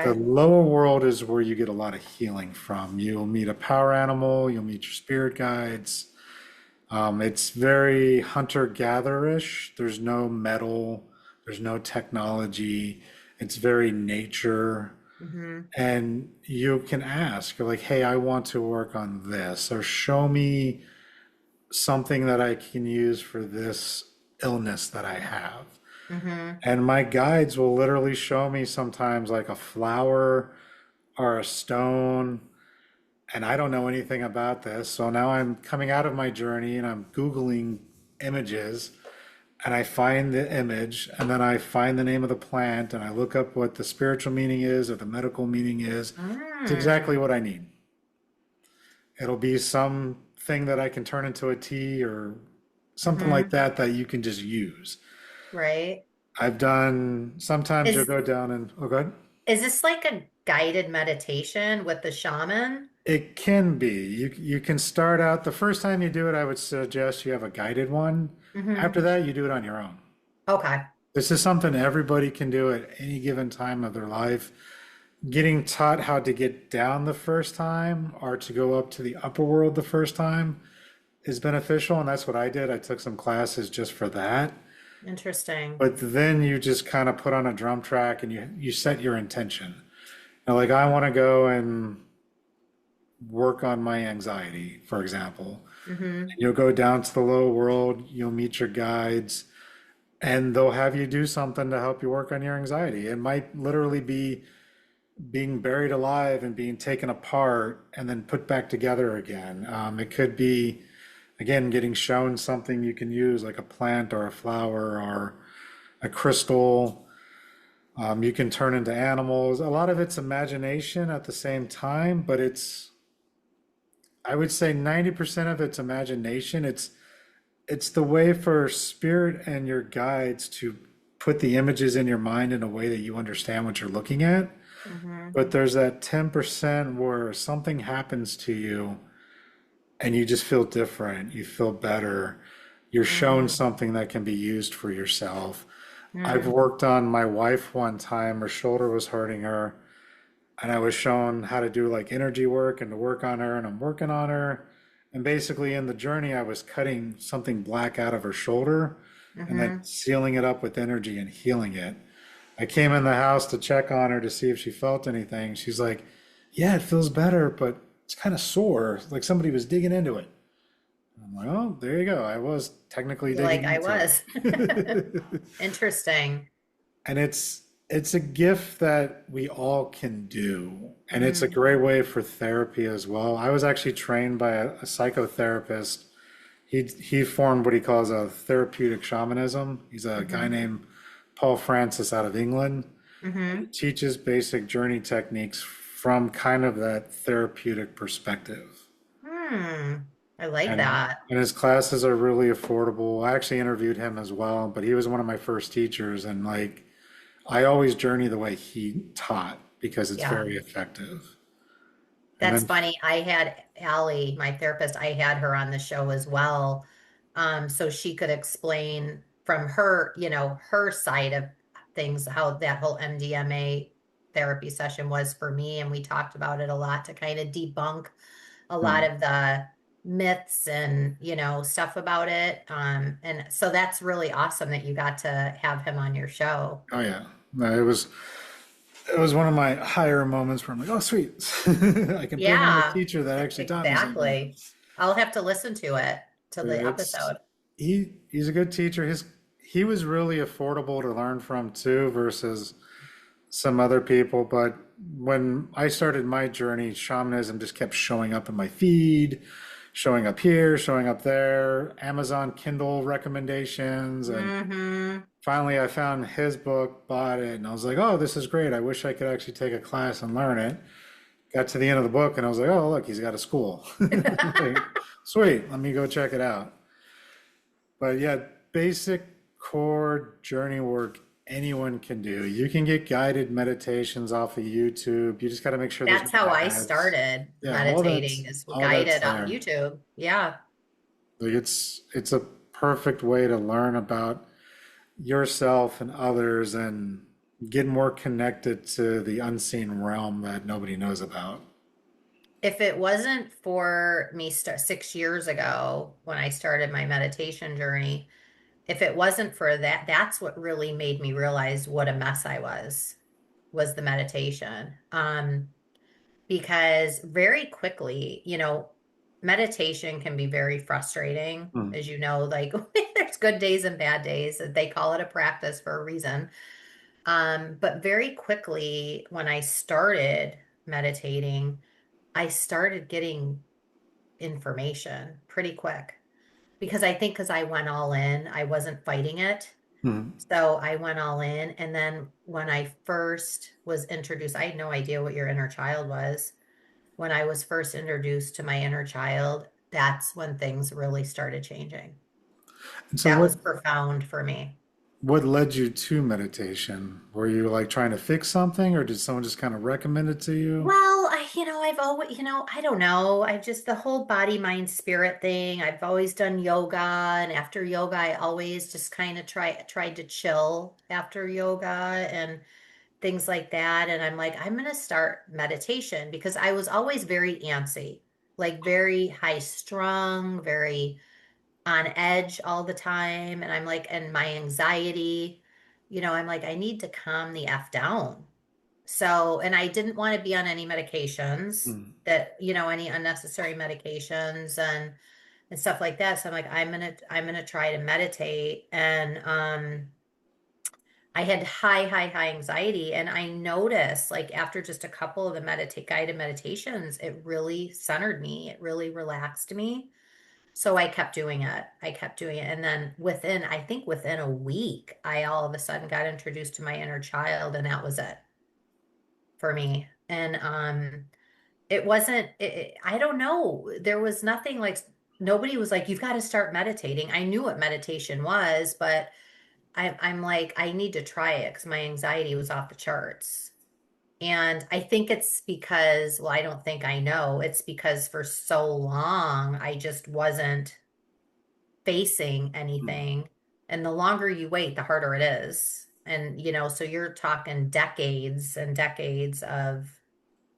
The Okay. lower world is where you get a lot of healing from. You'll meet a power animal, you'll meet your spirit guides. It's very hunter-gathererish. There's no metal, there's no technology. It's very nature. Mm-hmm. And you can ask, you're like, hey, I want to work on this, or show me something that I can use for this illness that I have. Mm-hmm. And my guides will literally show me sometimes like a flower or a stone, and I don't know anything about this. So now I'm coming out of my journey and I'm Googling images, and I find the image, and then I find the name of the plant, and I look up what the spiritual meaning is or the medical meaning is. It's exactly Mm. what I need. It'll be something that I can turn into a tea or something like Mm-hmm. that that you can just use. Right. I've done, sometimes you'll Is go down and, oh, good. is this like a guided meditation with the shaman? It can be. You can start out, the first time you do it, I would suggest you have a guided one. Mm-hmm. After that, you do it on your own. Okay. This is something everybody can do at any given time of their life. Getting taught how to get down the first time or to go up to the upper world the first time is beneficial, and that's what I did. I took some classes just for that. Interesting. But then you just kind of put on a drum track and you set your intention. Now, like I want to go and work on my anxiety, for example. Mm-hmm. You'll go down to the lower world, you'll meet your guides, and they'll have you do something to help you work on your anxiety. It might literally be being buried alive and being taken apart and then put back together again. It could be, again, getting shown something you can use, like a plant or a flower or a crystal. You can turn into animals. A lot of it's imagination at the same time, but I would say 90% of it's imagination. It's the way for spirit and your guides to put the images in your mind in a way that you understand what you're looking at. Mm-hmm. But there's that 10% where something happens to you and you just feel different. You feel better. You're shown Mm-hmm. something that can be used for yourself. I've worked on my wife one time. Her shoulder was hurting her, and I was shown how to do like energy work and to work on her, and I'm working on her. And basically, in the journey, I was cutting something black out of her shoulder and then Mm-hmm. sealing it up with energy and healing it. I came in the house to check on her to see if she felt anything. She's like, yeah, it feels better, but it's kind of sore, like somebody was digging into it. I'm like, oh, there you go. I was technically You're like digging I into was. it. Interesting. And it's a gift that we all can do. And it's a Mm-hmm. great way for therapy as well. I was actually trained by a psychotherapist. He formed what he calls a therapeutic shamanism. He's a guy Mm-hmm. named Paul Francis out of England. He Mm-hmm. teaches basic journey techniques from kind of that therapeutic perspective. Hmm. I like And that. and his classes are really affordable. I actually interviewed him as well, but he was one of my first teachers, and like I always journey the way he taught because it's Yeah. very effective. And That's then funny. I had Allie, my therapist, I had her on the show as well. So she could explain from her, her side of things, how that whole MDMA therapy session was for me. And we talked about it a lot to kind of debunk a lot mm, of the myths and, stuff about it. And so that's really awesome that you got to have him on your show. oh yeah. No, it was one of my higher moments where I'm like, oh sweet. I can bring in a Yeah, teacher that actually taught me something. exactly. I'll have to listen to it, to the It's episode. he's a good teacher. He was really affordable to learn from too versus some other people. But when I started my journey, shamanism just kept showing up in my feed, showing up here, showing up there, Amazon Kindle recommendations. And Mm-hmm. finally, I found his book, bought it, and I was like, oh, this is great. I wish I could actually take a class and learn it. Got to the end of the book, and I was like, oh, look, he's got a school. Like, sweet, let me go check it out. But yeah, basic core journey work anyone can do. You can get guided meditations off of YouTube. You just got to make sure there's That's no how I ads. started Yeah, meditating, is all that's guided on there. YouTube. Yeah. Like it's a perfect way to learn about yourself and others, and get more connected to the unseen realm that nobody knows about. If it wasn't for me 6 years ago when I started my meditation journey, if it wasn't for that, that's what really made me realize what a mess I was the meditation. Because very quickly, meditation can be very frustrating, Mm. as you know, like there's good days and bad days. They call it a practice for a reason. But very quickly, when I started meditating, I started getting information pretty quick because I think because I went all in, I wasn't fighting it. Mm. So I went all in. And then when I first was introduced, I had no idea what your inner child was. When I was first introduced to my inner child, that's when things really started changing. And so That what was profound for me. what led you to meditation? Were you like trying to fix something, or did someone just kind of recommend it to you? Well, I've always, I don't know. I've just the whole body, mind, spirit thing. I've always done yoga, and after yoga, I always just kind of tried to chill after yoga and things like that. And I'm like, I'm gonna start meditation because I was always very antsy, like very high strung, very on edge all the time. And I'm like, and my anxiety, I'm like, I need to calm the F down. So, and I didn't want to be on any medications Mm. that, any unnecessary medications and stuff like that. So I'm like, I'm gonna try to meditate. And I had high anxiety. And I noticed like after just a couple of the guided meditations, it really centered me. It really relaxed me. So I kept doing it. I kept doing it. And then I think within a week, I all of a sudden got introduced to my inner child, and that was it for me. And it wasn't, I don't know. There was nothing like, nobody was like, you've got to start meditating. I knew what meditation was, but I'm like, I need to try it because my anxiety was off the charts. And I think it's because, well, I don't think I know. It's because for so long, I just wasn't facing Mm. anything. And the longer you wait, the harder it is. And, so you're talking decades and decades of,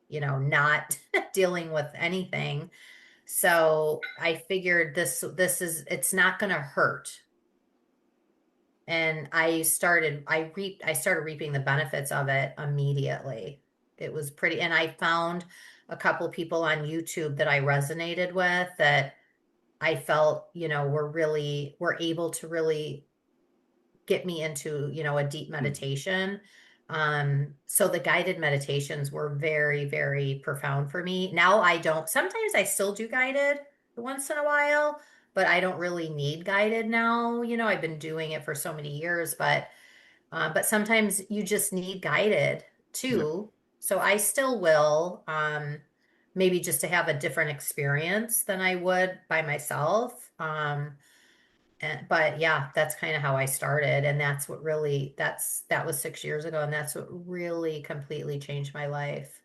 not dealing with anything. So I figured it's not going to hurt. And I started reaping the benefits of it immediately. It was pretty, and I found a couple people on YouTube that I resonated with that I felt, were able to really get me into, a deep Mm. meditation. So the guided meditations were very, very profound for me. Now sometimes I still do guided once in a while, but I don't really need guided now. I've been doing it for so many years, but sometimes you just need guided Yeah. too. So I still will, maybe just to have a different experience than I would by myself. But yeah, that's kind of how I started. And that was 6 years ago. And that's what really completely changed my life.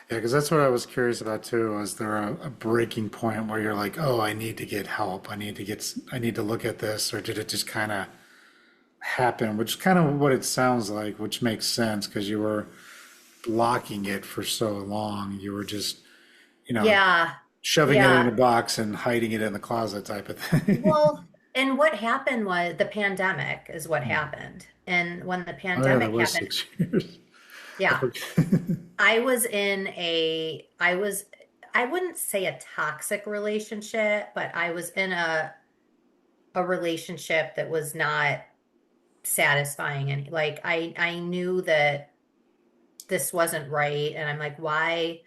Yeah, because that's what I was curious about too. Was there a breaking point where you're like, oh, I need to get help. I need to look at this, or did it just kind of happen? Which is kind of what it sounds like, which makes sense because you were blocking it for so long. You were just, you know, Yeah. shoving it in a Yeah. box and hiding it in the closet type of thing. Well, and what happened was the pandemic is what Hmm. happened. And when the Oh yeah, that pandemic was happened, 6 years. I yeah, forget. I was in I wouldn't say a toxic relationship, but I was in a relationship that was not satisfying. And like, I knew that this wasn't right. And I'm like, why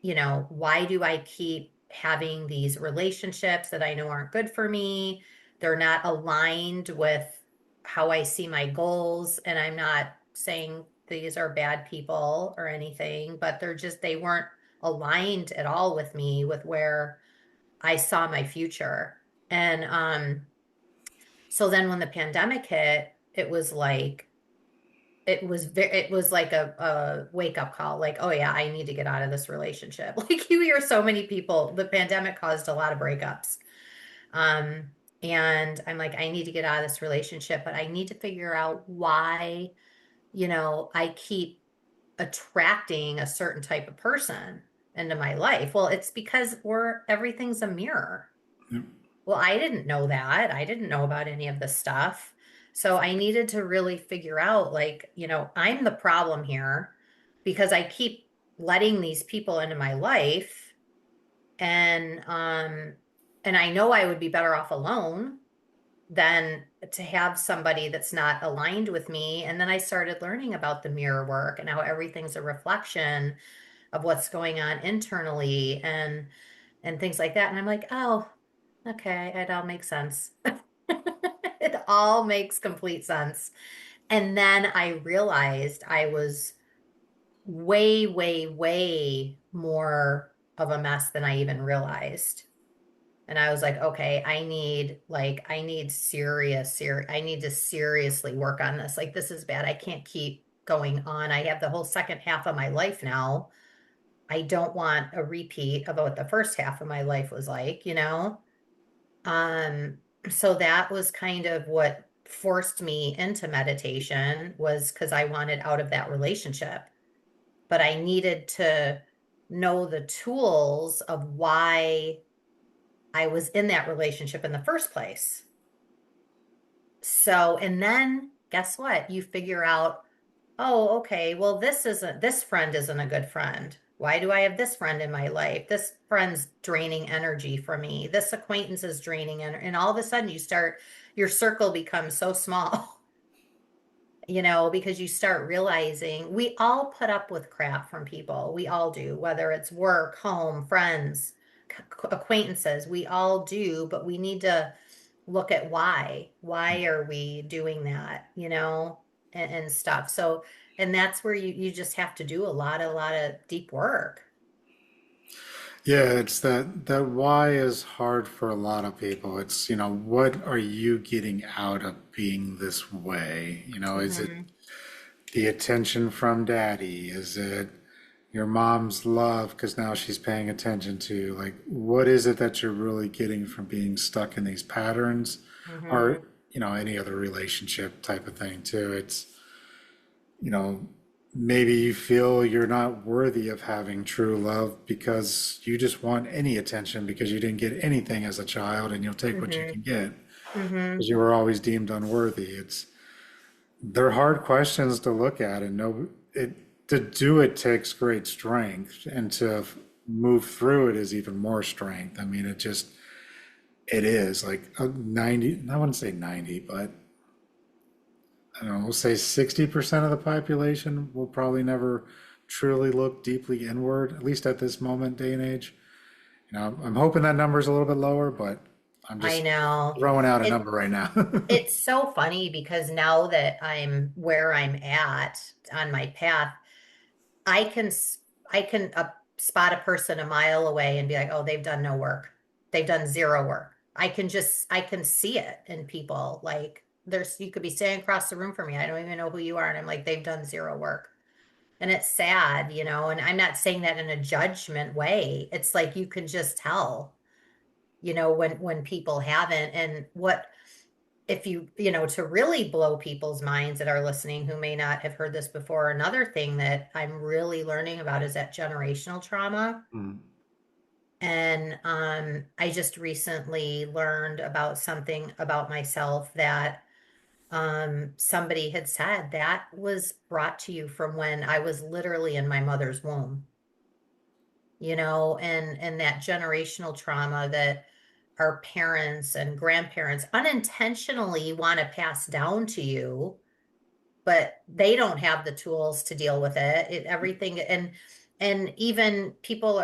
do I keep having these relationships that I know aren't good for me? They're not aligned with how I see my goals. And I'm not saying these are bad people or anything, but they weren't aligned at all with me, with where I saw my future. And so then when the pandemic hit, it was like a wake up call, like, oh yeah, I need to get out of this relationship. Like you hear so many people, the pandemic caused a lot of breakups. Um, And I'm like, I need to get out of this relationship, but I need to figure out why, I keep attracting a certain type of person into my life. Well, it's because everything's a mirror. Yep. Well, I didn't know that. I didn't know about any of this stuff. So I needed to really figure out, like, I'm the problem here because I keep letting these people into my life, and I know I would be better off alone than to have somebody that's not aligned with me. And then I started learning about the mirror work and how everything's a reflection of what's going on internally, and things like that. And I'm like, oh, okay, it all makes sense. It all makes complete sense. And then I realized I was way, way, way more of a mess than I even realized. And I was like, okay, I need to seriously work on this. Like, this is bad. I can't keep going on. I have the whole second half of my life now. I don't want a repeat of what the first half of my life was like. Um, so that was kind of what forced me into meditation, was because I wanted out of that relationship. But I needed to know the tools of why I was in that relationship in the first place. So, and then guess what? You figure out, oh, okay, well, this friend isn't a good friend. Why do I have this friend in my life? This friend's draining energy from me. This acquaintance is draining, and all of a sudden your circle becomes so small. Because you start realizing we all put up with crap from people. We all do, whether it's work, home, friends, acquaintances, we all do, but we need to look at why. Why are we doing that, and stuff. So, and that's where you just have to do a lot of deep work. Yeah, it's that why is hard for a lot of people. It's, what are you getting out of being this way? Is it Hmm. the attention from daddy? Is it your mom's love because now she's paying attention to you? Like, what is it that you're really getting from being stuck in these patterns, or, Hmm. any other relationship type of thing too? It's, you know, maybe you feel you're not worthy of having true love because you just want any attention because you didn't get anything as a child, and you'll take what you Hmm. can get Hmm. because you were always deemed unworthy. They're hard questions to look at, and to do it takes great strength, and to move through it is even more strength. I mean, it is like a 90, I wouldn't say 90, but I don't know, we'll say 60% of the population will probably never truly look deeply inward, at least at this moment, day and age. I'm hoping that number is a little bit lower, but I'm I just know. throwing out a It number right now. it's so funny because now that I'm where I'm at on my path, I can spot a person a mile away and be like, oh, they've done no work. They've done zero work. I can see it in people. Like, you could be sitting across the room from me. I don't even know who you are. And I'm like, they've done zero work. And it's sad, and I'm not saying that in a judgment way. It's like you can just tell, when people haven't. And what if to really blow people's minds that are listening who may not have heard this before, another thing that I'm really learning about is that generational trauma. Mm. And I just recently learned about something about myself that somebody had said that was brought to you from when I was literally in my mother's womb, and that generational trauma that our parents and grandparents unintentionally want to pass down to you, but they don't have the tools to deal with everything. And even people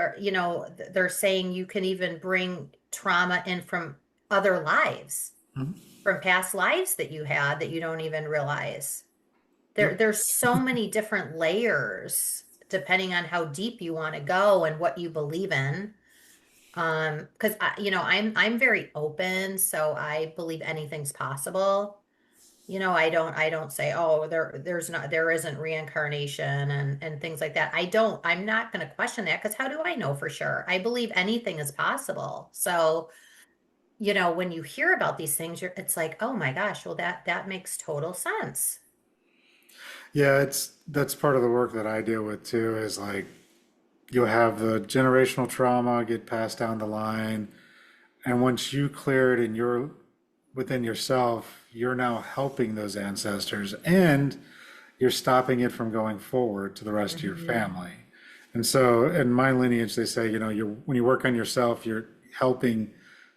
they're saying you can even bring trauma in from other lives, from past lives that you had that you don't even realize. Yep. There's so many different layers depending on how deep you want to go and what you believe in. Because I'm very open, so I believe anything's possible. I don't say, oh, there isn't reincarnation and things like that. I'm not going to question that, because how do I know for sure? I believe anything is possible. So when you hear about these things, it's like, oh my gosh, well that makes total sense. Yeah, that's part of the work that I deal with too, is like you'll have the generational trauma get passed down the line, and once you clear it and you're within yourself, you're now helping those ancestors and you're stopping it from going forward to the rest of your Hmm. family. And so in my lineage, they say, when you work on yourself, you're helping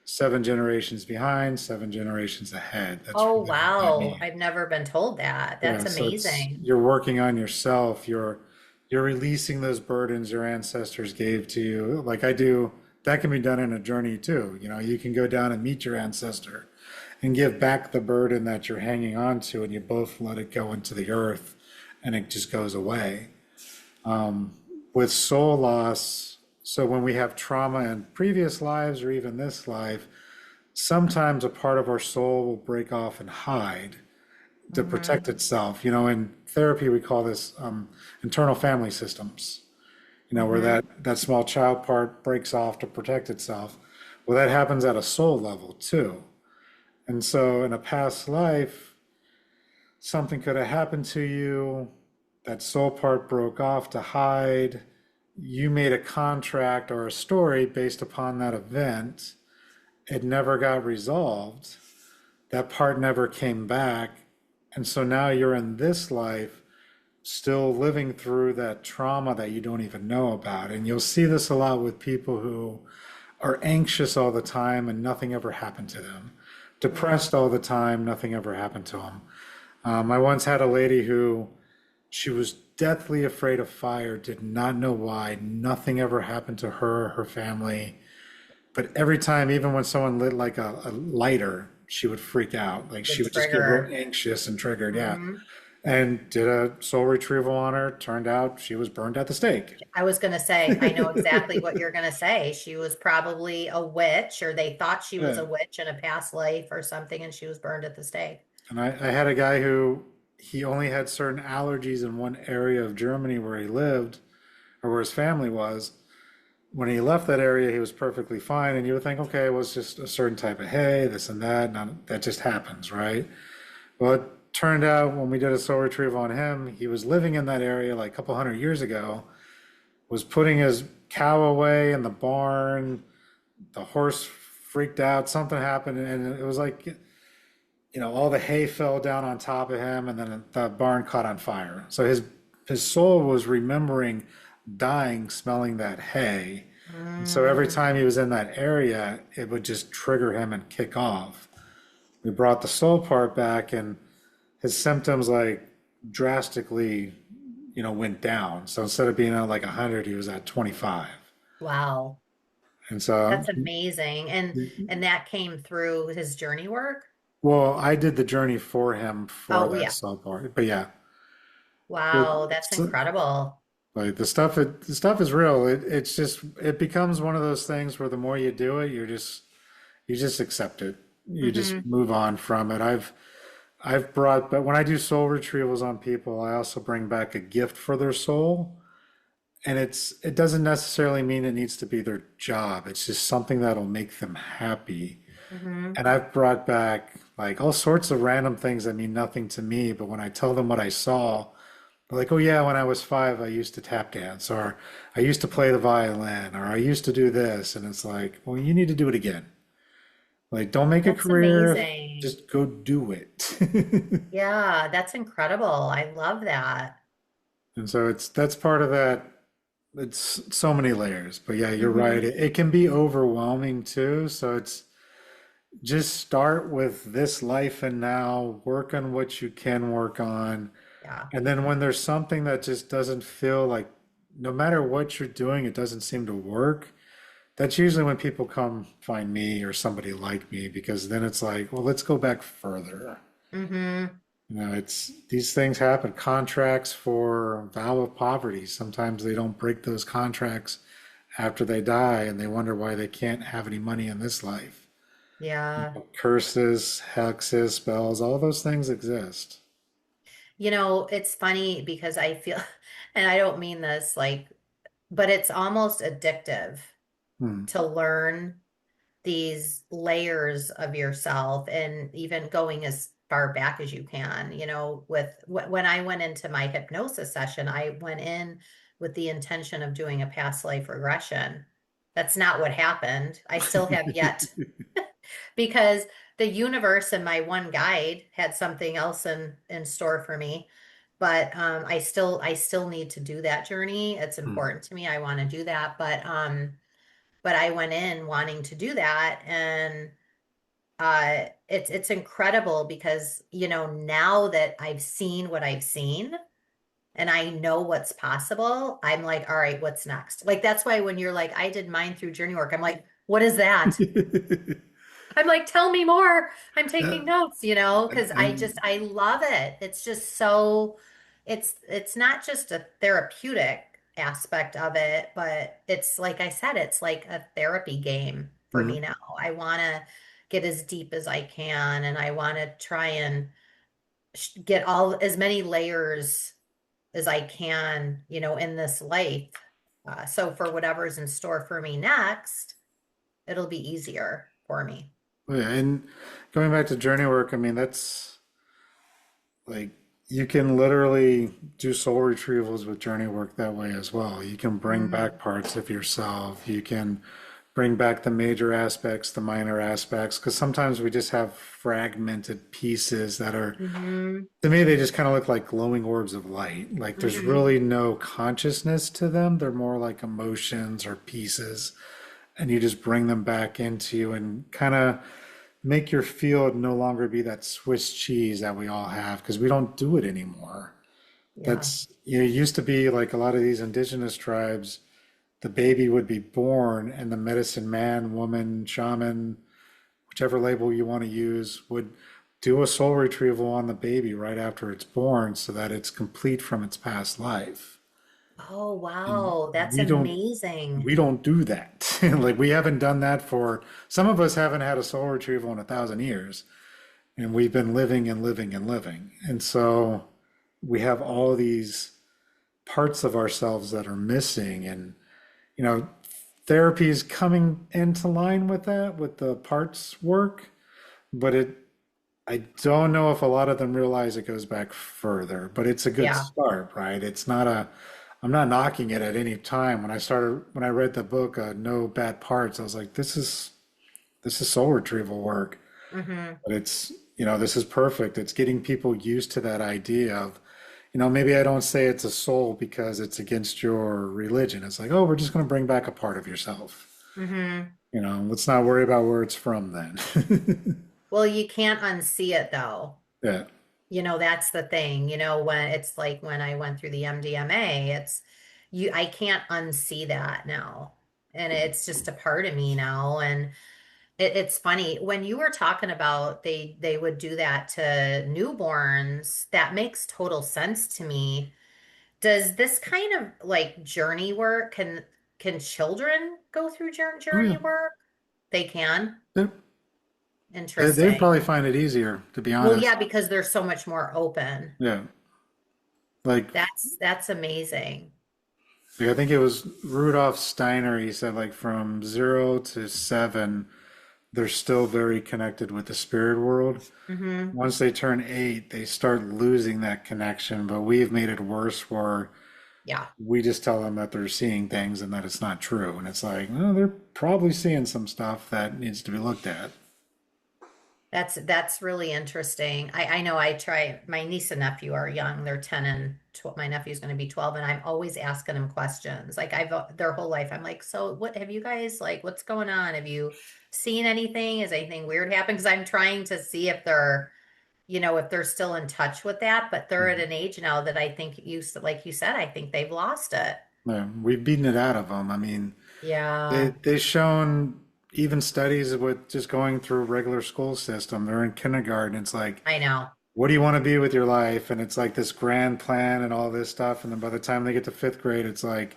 seven generations behind, seven generations ahead. That's Oh, really what that wow. means. I've never been told that. That's Yeah, so it's amazing. you're working on yourself. You're releasing those burdens your ancestors gave to you. Like I do, that can be done in a journey too. You can go down and meet your ancestor and give back the burden that you're hanging on to, and you both let it go into the earth and it just goes away. With soul loss, so when we have trauma in previous lives or even this life, sometimes a part of our soul will break off and hide to Hmm. protect itself. In therapy, we call this internal family systems, where Hmm. that small child part breaks off to protect itself. Well, that happens at a soul level too. And so in a past life, something could have happened to you, that soul part broke off to hide. You made a contract or a story based upon that event. It never got resolved. That part never came back. And so now you're in this life still living through that trauma that you don't even know about. And you'll see this a lot with people who are anxious all the time and nothing ever happened to them, Hmm. depressed all the time, nothing ever happened to them. I once had a lady who she was deathly afraid of fire, did not know why, nothing ever happened to her or her family. But every time, even when someone lit like a lighter, she would freak out. Like The she would just get real trigger. anxious and triggered. Yeah. Hmm. And did a soul retrieval on her. Turned out she was burned at the stake. I was going to say, I know exactly what you're going to say. She was probably a witch, or they thought she was Yeah. a witch in a past life or something, and she was burned at the stake. And I had a guy who he only had certain allergies in one area of Germany where he lived or where his family was. When he left that area, he was perfectly fine. And you would think, okay, well, it's just a certain type of hay, this and that. And that just happens, right? Well, it turned out when we did a soul retrieval on him, he was living in that area like a couple hundred years ago, was putting his cow away in the barn. The horse freaked out, something happened, and it was like, all the hay fell down on top of him, and then the barn caught on fire. So his soul was remembering dying, smelling that hay. And so every Mm. time he was in that area, it would just trigger him and kick off. We brought the soul part back, and his symptoms like drastically, went down. So instead of being at like 100, he was at 25. Wow. And so, That's amazing. And that came through his journey work? well, I did the journey for him for Oh, that yeah. soul part. But yeah, but Wow, that's incredible. like the stuff is real. It's just it becomes one of those things where the more you do it, you just accept it. You just Hmm. move on from it. But when I do soul retrievals on people, I also bring back a gift for their soul. And it doesn't necessarily mean it needs to be their job. It's just something that'll make them happy. Hmm. And I've brought back like all sorts of random things that mean nothing to me, but when I tell them what I saw, they're like, oh yeah, when I was 5, I used to tap dance, or I used to play the violin, or I used to do this. And it's like, well, you need to do it again. Like, don't make a That's career, amazing. just go do it. Yeah, that's incredible. I love that. And so that's part of that. It's so many layers, but yeah, you're right. Hmm. It can be overwhelming too. So it's just start with this life and now, work on what you can work on. Yeah. And then when there's something that just doesn't feel like, no matter what you're doing, it doesn't seem to work, that's usually when people come find me or somebody like me, because then it's like, well, let's go back further. Hmm. It's these things happen. Contracts for vow of poverty. Sometimes they don't break those contracts after they die, and they wonder why they can't have any money in this life. Yeah. Curses, hexes, spells, all those things exist. It's funny because I feel, and I don't mean this like, but it's almost addictive Hmm. to learn these layers of yourself, and even going as far back as you can, when I went into my hypnosis session, I went in with the intention of doing a past life regression. That's not what happened. I still have yet, because the universe and my one guide had something else in store for me. But I still need to do that journey. It's Mm. important to me. I want to do that. But I went in wanting to do that, and it's incredible because, now that I've seen what I've seen and I know what's possible, I'm like, all right, what's next? Like, that's why when you're like, I did mine through journey work, I'm like, what is that? I'm like, tell me more. I'm Yeah. taking notes, because And I love it. It's just so, it's not just a therapeutic aspect of it, but it's like I said, it's like a therapy game for me mhm. now. I want to get as deep as I can, and I want to try and get all as many layers as I can, in this life. So for whatever's in store for me next, it'll be easier for me. Yeah, and going back to journey work, I mean, that's like you can literally do soul retrievals with journey work that way as well. You can bring back parts of yourself. You can bring back the major aspects, the minor aspects, because sometimes we just have fragmented pieces that are, Mm-hmm. to me, they just kind of look like glowing orbs of light. Like there's Mm-hmm. really no consciousness to them. They're more like emotions or pieces, and you just bring them back into you and kind of make your field no longer be that Swiss cheese that we all have because we don't do it anymore. Yeah. That's, it used to be like a lot of these indigenous tribes, the baby would be born and the medicine man, woman, shaman, whichever label you want to use, would do a soul retrieval on the baby right after it's born so that it's complete from its past life. Oh, And wow. That's we don't amazing. we don't do that. Like we haven't done that for some of us haven't had a soul retrieval in 1,000 years. And we've been living and living and living. And so we have all these parts of ourselves that are missing. And, you know, therapy is coming into line with that, with the parts work. But I don't know if a lot of them realize it goes back further, but it's a good Yeah. start, right? I'm not knocking it at any time. When I read the book, No Bad Parts, I was like, this is soul retrieval work. Mm-hmm. But this is perfect. It's getting people used to that idea of, maybe I don't say it's a soul because it's against your religion. It's like, oh, we're just going to bring back a part of yourself. Mm-hmm. Let's not worry about where it's from then. Well, you can't unsee it though. Yeah. That's the thing, when it's like when I went through the MDMA, I can't unsee that now. And it's just a part of me now. And it's funny when you were talking about they would do that to newborns. That makes total sense to me. Does this kind of like journey work, can children go through Oh yeah. journey work? They can. They're, they'd Interesting. probably find it easier, to be Well, honest. yeah, because they're so much more open. Yeah. Like, That's amazing. I think it was Rudolf Steiner. He said like from 0 to 7, they're still very connected with the spirit world. Hmm. Once they turn 8, they start losing that connection. But we've made it worse where Yeah. we just tell them that they're seeing things and that it's not true. And it's like, no, they're probably seeing some stuff that needs to be looked at. That's really interesting. I know I try, my niece and nephew are young. They're 10 and 12. My nephew's going to be 12, and I'm always asking them questions. Like their whole life. I'm like, so what have you guys like, what's going on? Have you seen anything? Has anything weird happened? Because I'm trying to see if they're still in touch with that, but they're at Mhm. an age now that I think like you said, I think they've lost it. Yeah, we've beaten it out of them. I mean, Yeah, they've shown even studies with just going through regular school system. They're in kindergarten. It's like, I know. what do you want to be with your life? And it's like this grand plan and all this stuff. And then by the time they get to 5th grade, it's like,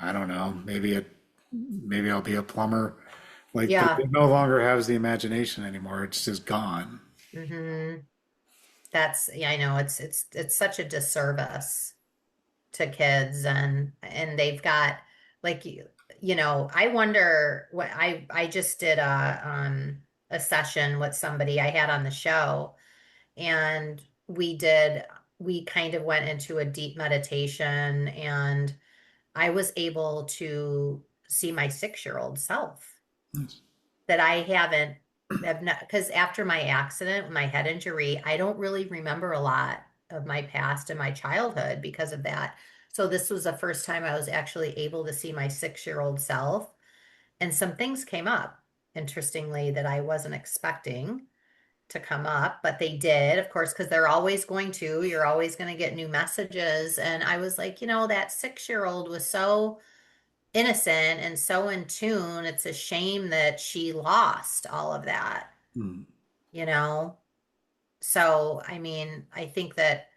I don't know, maybe I'll be a plumber. Like Yeah. it no longer has the imagination anymore. It's just gone. Hmm. Yeah, I know it's such a disservice to kids, and they've got like I wonder what I just did a session with somebody I had on the show, and we kind of went into a deep meditation, and I was able to see my 6-year-old self Nice. that I have not, because after my accident, my head injury, I don't really remember a lot of my past and my childhood because of that. So this was the first time I was actually able to see my 6-year-old self. And some things came up, interestingly, that I wasn't expecting to come up, but they did, of course, because they're always going to. You're always going to get new messages. And I was like, that 6-year-old was so innocent and so in tune. It's a shame that she lost all of that, Mm. you know? So, I mean, I think that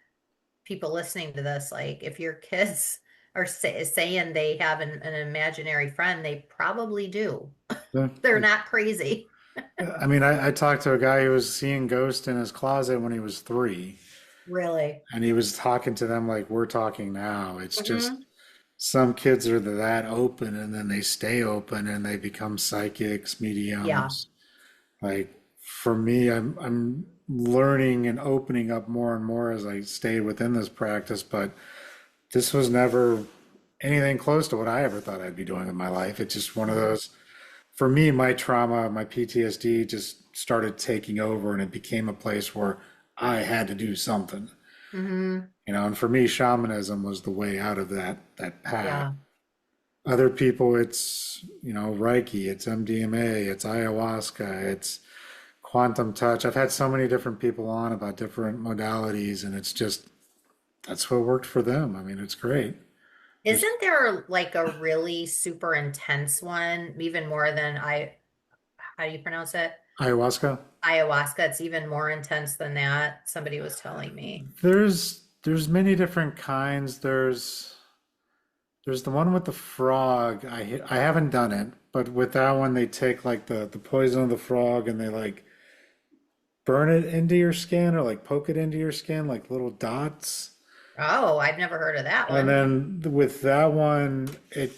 people listening to this, like, if your kids are saying they have an imaginary friend, they probably do. Yeah. They're not crazy. I mean, I talked to a guy who was seeing ghosts in his closet when he was 3, Really. and he was talking to them like we're talking now. It's just Hmm. some kids are that open, and then they stay open, and they become psychics, Yeah. mediums. Like for me, I'm learning and opening up more and more as I stay within this practice, but this was never anything close to what I ever thought I'd be doing in my life. It's just one of Hmm. those, for me, my trauma, my PTSD just started taking over, and it became a place where I had to do something. Hmm. And for me, shamanism was the way out of that path. Yeah. Other people, it's, Reiki, it's MDMA, it's ayahuasca, it's quantum touch. I've had so many different people on about different modalities, and it's just that's what worked for them. I mean, it's great. There's Isn't there like a really super intense one, even more than how do you pronounce it? ayahuasca. Ayahuasca. It's even more intense than that. Somebody was telling me. There's many different kinds. There's the one with the frog. I haven't done it, but with that one, they take like the poison of the frog, and they like burn it into your skin, or like poke it into your skin like little dots. Oh, I've never heard of that And one. then with that one, it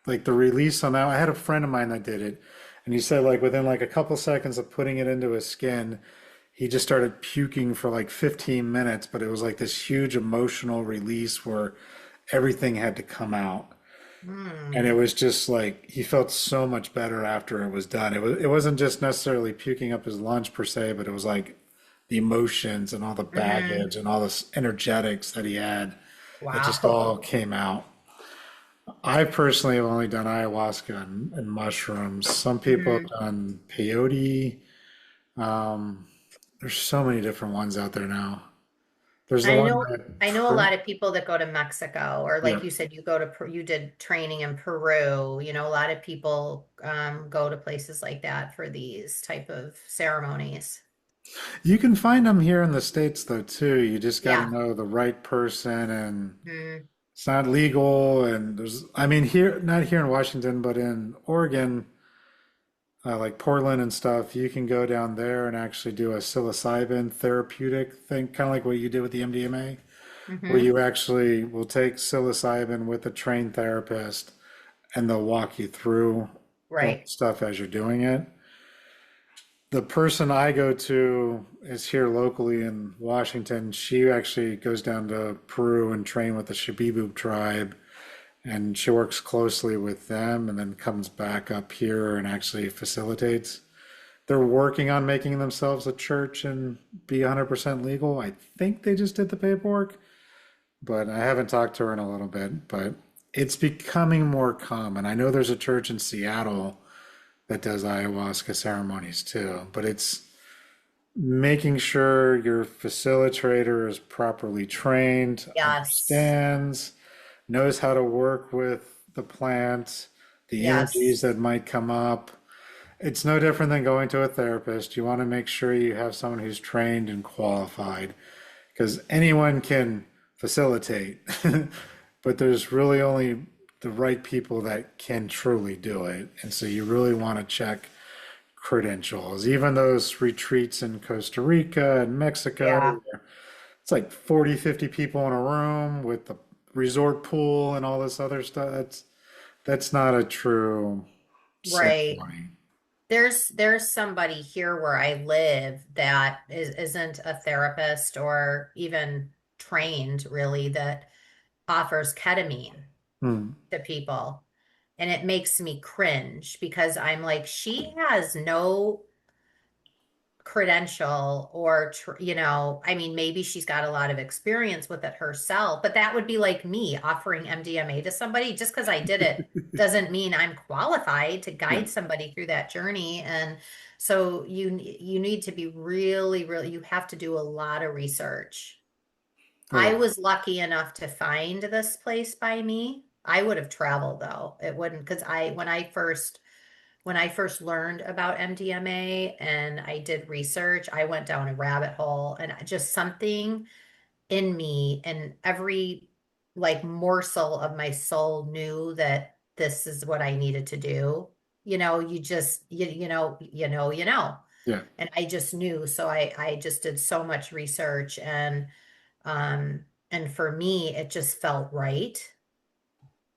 like the release on that. I had a friend of mine that did it, and he said like within like a couple seconds of putting it into his skin, he just started puking for like 15 minutes. But it was like this huge emotional release where everything had to come out. And it Hmm. was just like he felt so much better after it was done. It wasn't just necessarily puking up his lunch per se, but it was like the emotions and all the Hmm. baggage and all this energetics that he had that just Wow. all came out. I personally have only done ayahuasca and mushrooms. Some people have Hmm. done peyote. Um, there's so many different ones out there now. There's the I one know that, I know a lot of people that go to Mexico, or yeah. like you said, you did training in Peru. A lot of people go to places like that for these type of ceremonies. You can find them here in the States though too. You just got to Yeah. know the right person, and Mm. it's not legal. And I mean, here, not here in Washington, but in Oregon, like Portland and stuff, you can go down there and actually do a psilocybin therapeutic thing, kind of like what you did with the MDMA, where Hmm. you actually will take psilocybin with a trained therapist, and they'll walk you through all the Right. stuff as you're doing it. The person I go to is here locally in Washington. She actually goes down to Peru and train with the Shabibu tribe, and she works closely with them, and then comes back up here and actually facilitates. They're working on making themselves a church and be 100% legal. I think they just did the paperwork, but I haven't talked to her in a little bit. But it's becoming more common. I know there's a church in Seattle that does ayahuasca ceremonies too, but it's making sure your facilitator is properly trained, Yes. understands, knows how to work with the plant, the energies Yes. that might come up. It's no different than going to a therapist. You want to make sure you have someone who's trained and qualified, because anyone can facilitate, but there's really only the right people that can truly do it. And so you really want to check credentials. Even those retreats in Costa Rica and Mexico, Yeah. where it's like 40, 50 people in a room with the resort pool and all this other stuff. that's not a true Right. ceremony. There's somebody here where I live that isn't a therapist or even trained really that offers ketamine Hmm. to people. And it makes me cringe because I'm like, she has no credential or I mean, maybe she's got a lot of experience with it herself, but that would be like me offering MDMA to somebody. Just because I did it doesn't mean I'm qualified to Yeah. guide somebody through that journey. And so you need to be really, you have to do a lot of research. Oh I yeah. was lucky enough to find this place by me. I would have traveled though. It wouldn't, because when I first learned about MDMA and I did research, I went down a rabbit hole and just something in me and every like morsel of my soul knew that this is what I needed to do. You just you know. Yeah. And I just knew. So I just did so much research and for me it just felt right.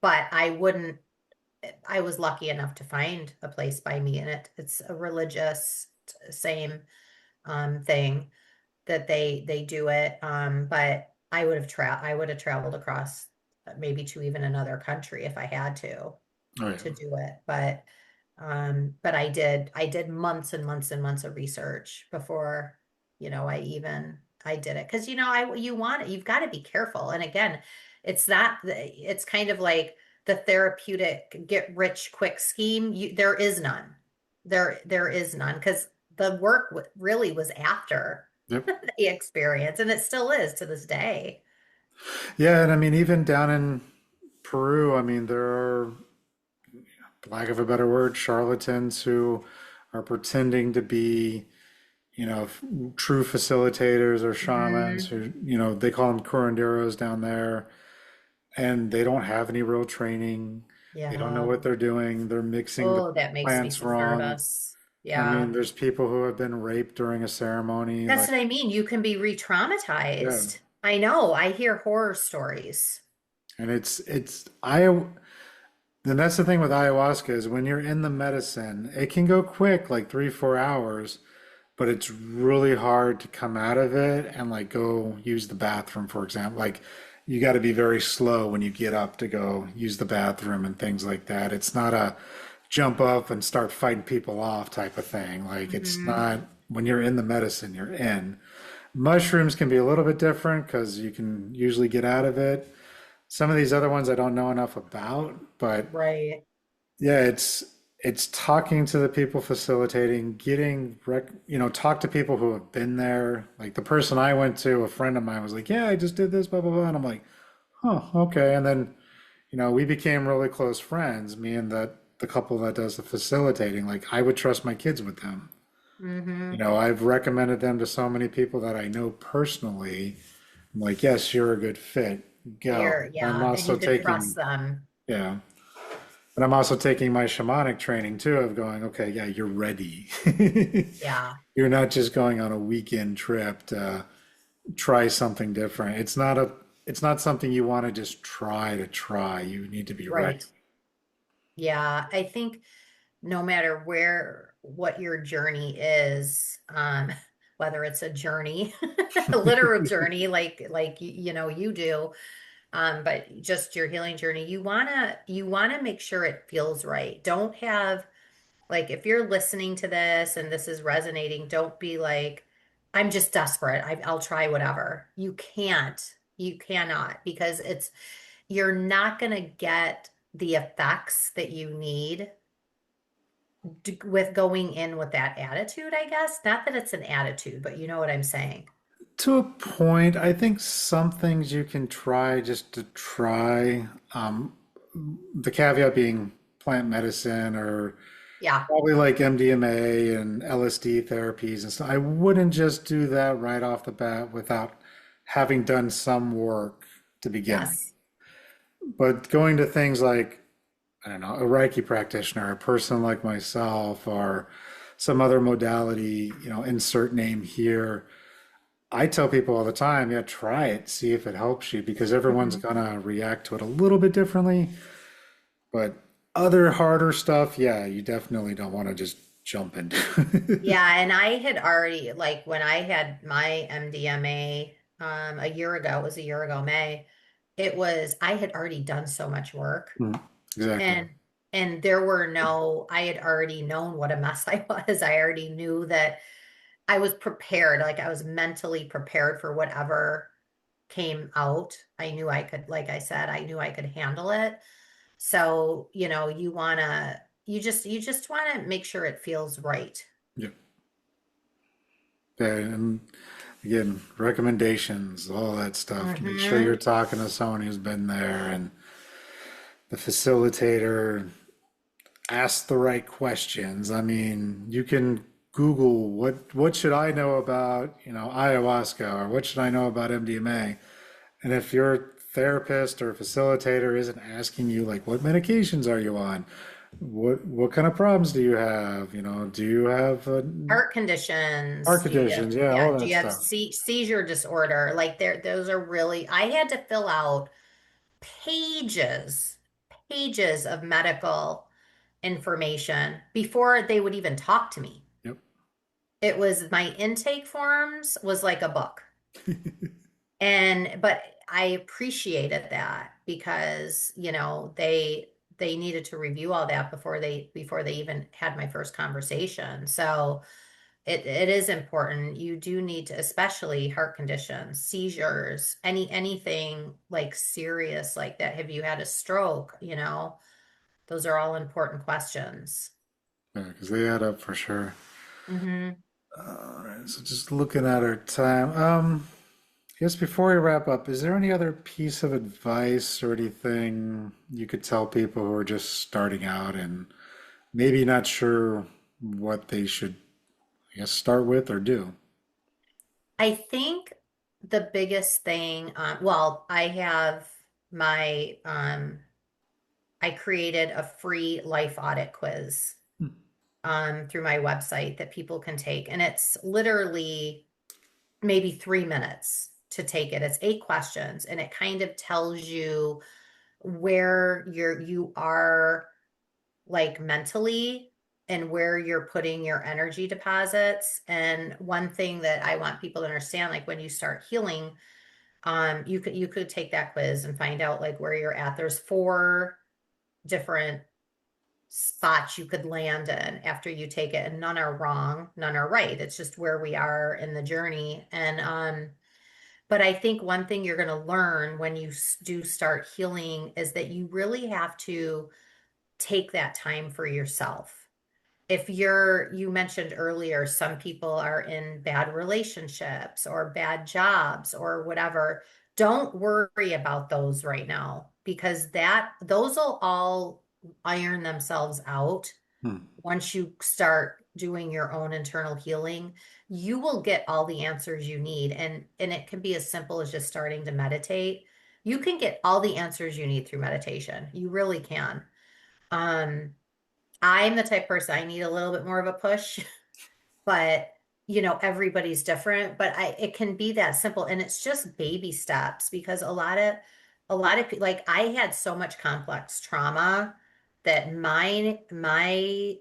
But I was lucky enough to find a place by me, and it's a religious same thing that they do it. But I would have traveled across maybe to even another country if I had Oh yeah. to do it. But I did months and months and months of research before, I did it. Because you've got to be careful. And again, it's kind of like the therapeutic get rich quick scheme. There is none. There is none because the work really was after Yep. the experience, and it still is to this day. Yeah, and I mean, even down in Peru, I mean, there are, lack of a better word, charlatans who are pretending to be, true facilitators or shamans Mhm. who, they call them curanderos down there, and they don't have any real training. They don't know Yeah. what they're doing. They're mixing the Oh, that makes me plants so wrong. nervous. I mean, Yeah. there's people who have been raped during a ceremony. That's Like, what I mean. You can be yeah. re-traumatized. I know. I hear horror stories. And then that's the thing with ayahuasca is when you're in the medicine, it can go quick, like 3, 4 hours, but it's really hard to come out of it and like go use the bathroom, for example. Like you got to be very slow when you get up to go use the bathroom and things like that. It's not a jump up and start fighting people off type of thing. Like it's Hmm. not when you're in the medicine, you're in. Mushrooms can be a little bit different because you can usually get out of it. Some of these other ones I don't know enough about, but Right. yeah, it's talking to the people facilitating, talk to people who have been there. Like the person I went to, a friend of mine was like, "Yeah, I just did this, blah blah blah," and I'm like, "Huh, okay." And then, we became really close friends, me and the couple that does the facilitating. Like I would trust my kids with them. Hmm. I've recommended them to so many people that I know personally. I'm like, "Yes, you're a good fit. Go." I'm Yeah, and also you could trust taking, them. yeah. But I'm also taking my shamanic training too of going, okay, yeah, you're ready. Yeah, You're not just going on a weekend trip to try something different. It's not something you want to just try to try. You need to be ready. right. Yeah, I think no matter what your journey is, whether it's a journey, a literal journey like you do, but just your healing journey, you wanna make sure it feels right. Don't have like if you're listening to this and this is resonating, don't be like, I'm just desperate. I'll try whatever. You can't. You cannot because you're not gonna get the effects that you need with going in with that attitude, I guess. Not that it's an attitude, but you know what I'm saying. To a point, I think some things you can try just to try. The caveat being plant medicine or Yeah. probably like MDMA and LSD therapies and stuff. I wouldn't just do that right off the bat without having done some work to begin with. Yes. But going to things like, I don't know, a Reiki practitioner, a person like myself, or some other modality, insert name here. I tell people all the time, yeah, try it, see if it helps you, because everyone's Mhm. gonna react to it a little bit differently. But Other harder stuff, yeah, you definitely don't want to just jump into. Yeah, and I had already like when I had my MDMA a year ago, it was a year ago, May, it was I had already done so much work Mm, exactly. and there were no I had already known what a mess I was. I already knew that I was prepared, like I was mentally prepared for whatever came out. I knew I could, like I said, I knew I could handle it. So, you just want to make sure it feels right. Yep. Yeah, and again, recommendations, all that stuff. Make sure you're Hmm. talking to someone who's been there and the facilitator. Ask the right questions. I mean, you can Google what should I know about, ayahuasca or what should I know about MDMA? And if your therapist or facilitator isn't asking you like what medications are you on? What kind of problems do you have? Do you have Heart heart conditions, conditions? Yeah, all yeah, do that you have stuff. seizure disorder? Like those are really, I had to fill out pages, pages of medical information before they would even talk to me. Yep. It was my intake forms was like a book. But I appreciated that because, they needed to review all that before they even had my first conversation. So it is important. You do need to, especially heart conditions, seizures, anything like serious like that. Have you had a stroke? Those are all important questions. Yeah, because they add up for sure. Hmm. All right, so just looking at our time. I guess before we wrap up, is there any other piece of advice or anything you could tell people who are just starting out and maybe not sure what they should, I guess, start with or do? I think the biggest thing, well, my, I created a free life audit quiz through my website that people can take. And it's literally maybe 3 minutes to take it. It's 8 questions, and it kind of tells you where you are like mentally and where you're putting your energy deposits. And one thing that I want people to understand, like when you start healing, you could take that quiz and find out like where you're at. There's 4 different spots you could land in after you take it, and none are wrong, none are right. It's just where we are in the journey. And but I think one thing you're going to learn when you do start healing is that you really have to take that time for yourself. If you mentioned earlier, some people are in bad relationships or bad jobs or whatever. Don't worry about those right now because those will all iron themselves out Hmm. once you start doing your own internal healing. You will get all the answers you need, and it can be as simple as just starting to meditate. You can get all the answers you need through meditation. You really can. um I'm the type of person, I need a little bit more of a push, but everybody's different, but it can be that simple, and it's just baby steps because a lot of like I had so much complex trauma that my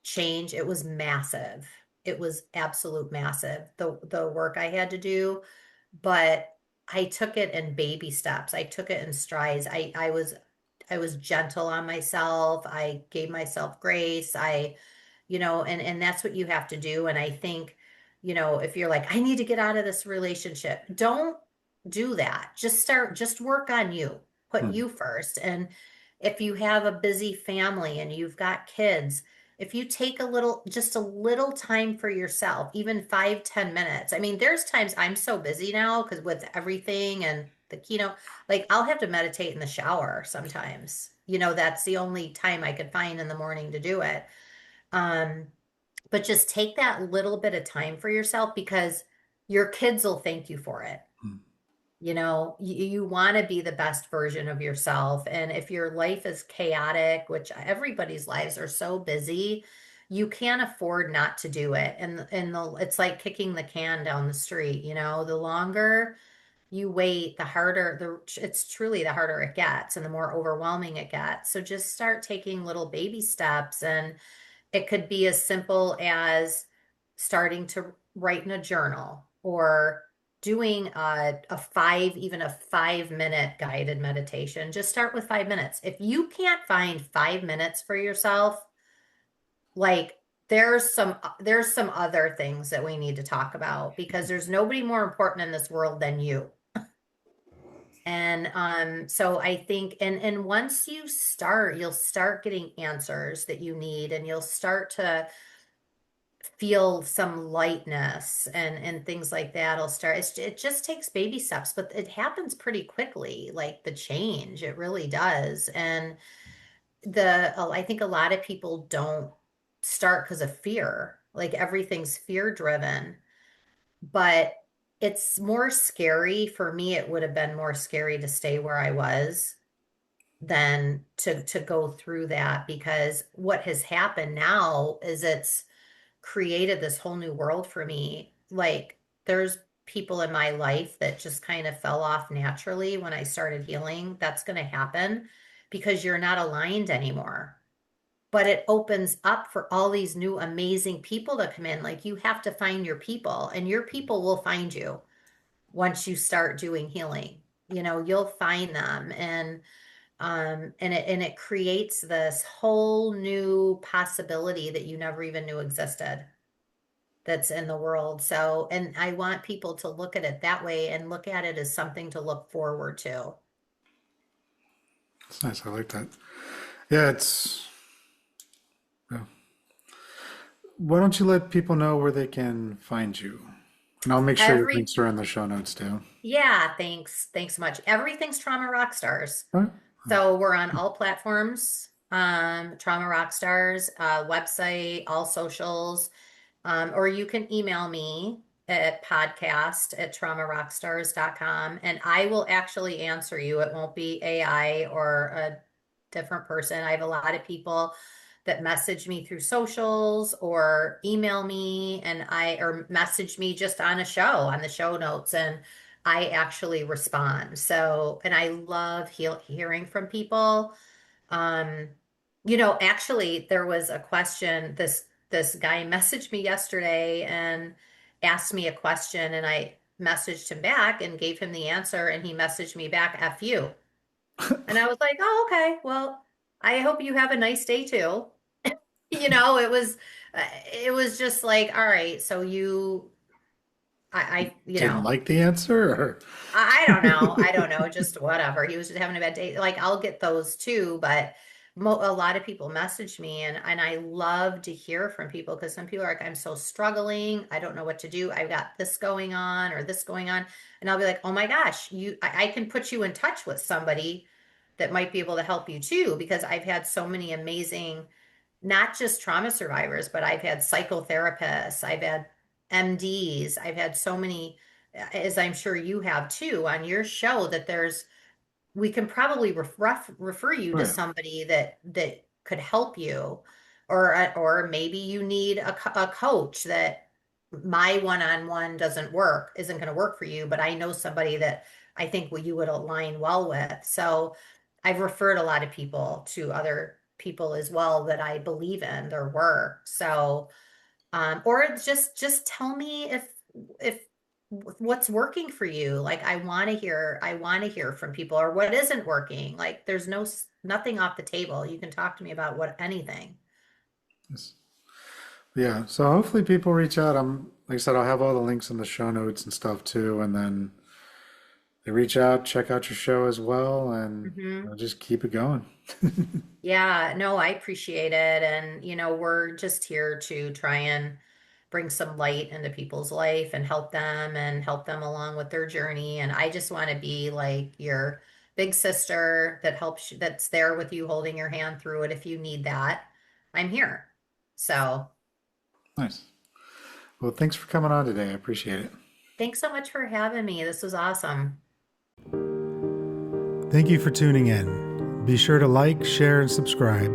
change, it was massive. It was absolute massive, the work I had to do, but I took it in baby steps. I took it in strides. I was gentle on myself. I gave myself grace. And that's what you have to do. And I think, if you're like, I need to get out of this relationship, don't do that. Just work on you. Put Hmm. you first. And if you have a busy family and you've got kids, if you take just a little time for yourself, even 5, 10 minutes. I mean, there's times I'm so busy now because with everything and the keynote, like I'll have to meditate in the shower sometimes. That's the only time I could find in the morning to do it. Um, but just take that little bit of time for yourself because your kids will thank you for it. Hmm. You want to be the best version of yourself. And if your life is chaotic, which everybody's lives are so busy, you can't afford not to do it. It's like kicking the can down the street. The longer you wait, the harder it's truly the harder it gets and the more overwhelming it gets. So just start taking little baby steps, and it could be as simple as starting to write in a journal, or doing even a 5 minute guided meditation. Just start with 5 minutes. If you can't find 5 minutes for yourself, like there's some other things that we need to talk about, because there's nobody more important in this world than you. And so I think, and once you start, you'll start getting answers that you need, and you'll start to feel some lightness, and things like that will start. It just takes baby steps, but it happens pretty quickly, like the change, it really does. And I think a lot of people don't start because of fear. Like everything's fear driven, but it's more scary for me. It would have been more scary to stay where I was than to go through that, because what has happened now is it's created this whole new world for me. Like there's people in my life that just kind of fell off naturally when I started healing. That's going to happen because you're not aligned anymore. But it opens up for all these new amazing people to come in. Like you have to find your people, and your people will find you once you start doing healing. You'll find them, and it creates this whole new possibility that you never even knew existed, that's in the world. So, and I want people to look at it that way and look at it as something to look forward to. It's nice. I like that. Yeah, yeah. Why don't you let people know where they can find you? And I'll make sure your Every, links are in the show notes too. yeah, thanks. Thanks so much. Everything's Trauma Rockstars. All right. So we're on all platforms, Trauma Rockstars, website, all socials, or you can email me at podcast@traumarockstars.com, and I will actually answer you. It won't be AI or a different person. I have a lot of people that message me through socials or email me, or message me just on the show notes, and I actually respond. So, and I love hearing from people. Um, actually, there was a question. This guy messaged me yesterday and asked me a question, and I messaged him back and gave him the answer, and he messaged me back, "F you." And I was like, "Oh, okay. Well, I hope you have a nice day too." You know, it was just like, all right, so I, Didn't like the answer, or I don't know. I don't know. Just whatever. He was just having a bad day. Like I'll get those too, but a lot of people message me, and I love to hear from people, because some people are like, I'm so struggling. I don't know what to do. I've got this going on or this going on. And I'll be like, oh my gosh, I can put you in touch with somebody that might be able to help you too, because I've had so many amazing, not just trauma survivors, but I've had psychotherapists, I've had MDs, I've had so many, as I'm sure you have too, on your show, that we can probably refer you oh to yeah, somebody that could help you, or maybe you need a coach that my one-on-one isn't going to work for you, but I know somebody that I think you would align well with. So I've referred a lot of people to other people as well that I believe in their work. So, or just tell me if what's working for you. Like I want to hear from people, or what isn't working. Like there's nothing off the table. You can talk to me about anything. yes. Yeah. So hopefully people reach out. Like I said, I'll have all the links in the show notes and stuff too, and then they reach out, check out your show as well, and Hmm. just keep it going. Yeah, no, I appreciate it. And, we're just here to try and bring some light into people's life and help them along with their journey. And I just want to be like your big sister that helps you, that's there with you, holding your hand through it. If you need that, I'm here. So Nice. Well, thanks for coming on today. I appreciate it. thanks so much for having me. This was awesome. Thank you for tuning in. Be sure to like, share, and subscribe.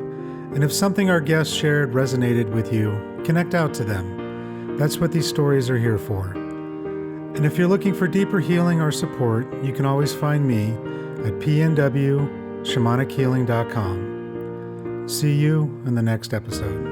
And if something our guests shared resonated with you, connect out to them. That's what these stories are here for. And if you're looking for deeper healing or support, you can always find me at pnwshamanichealing.com. See you in the next episode.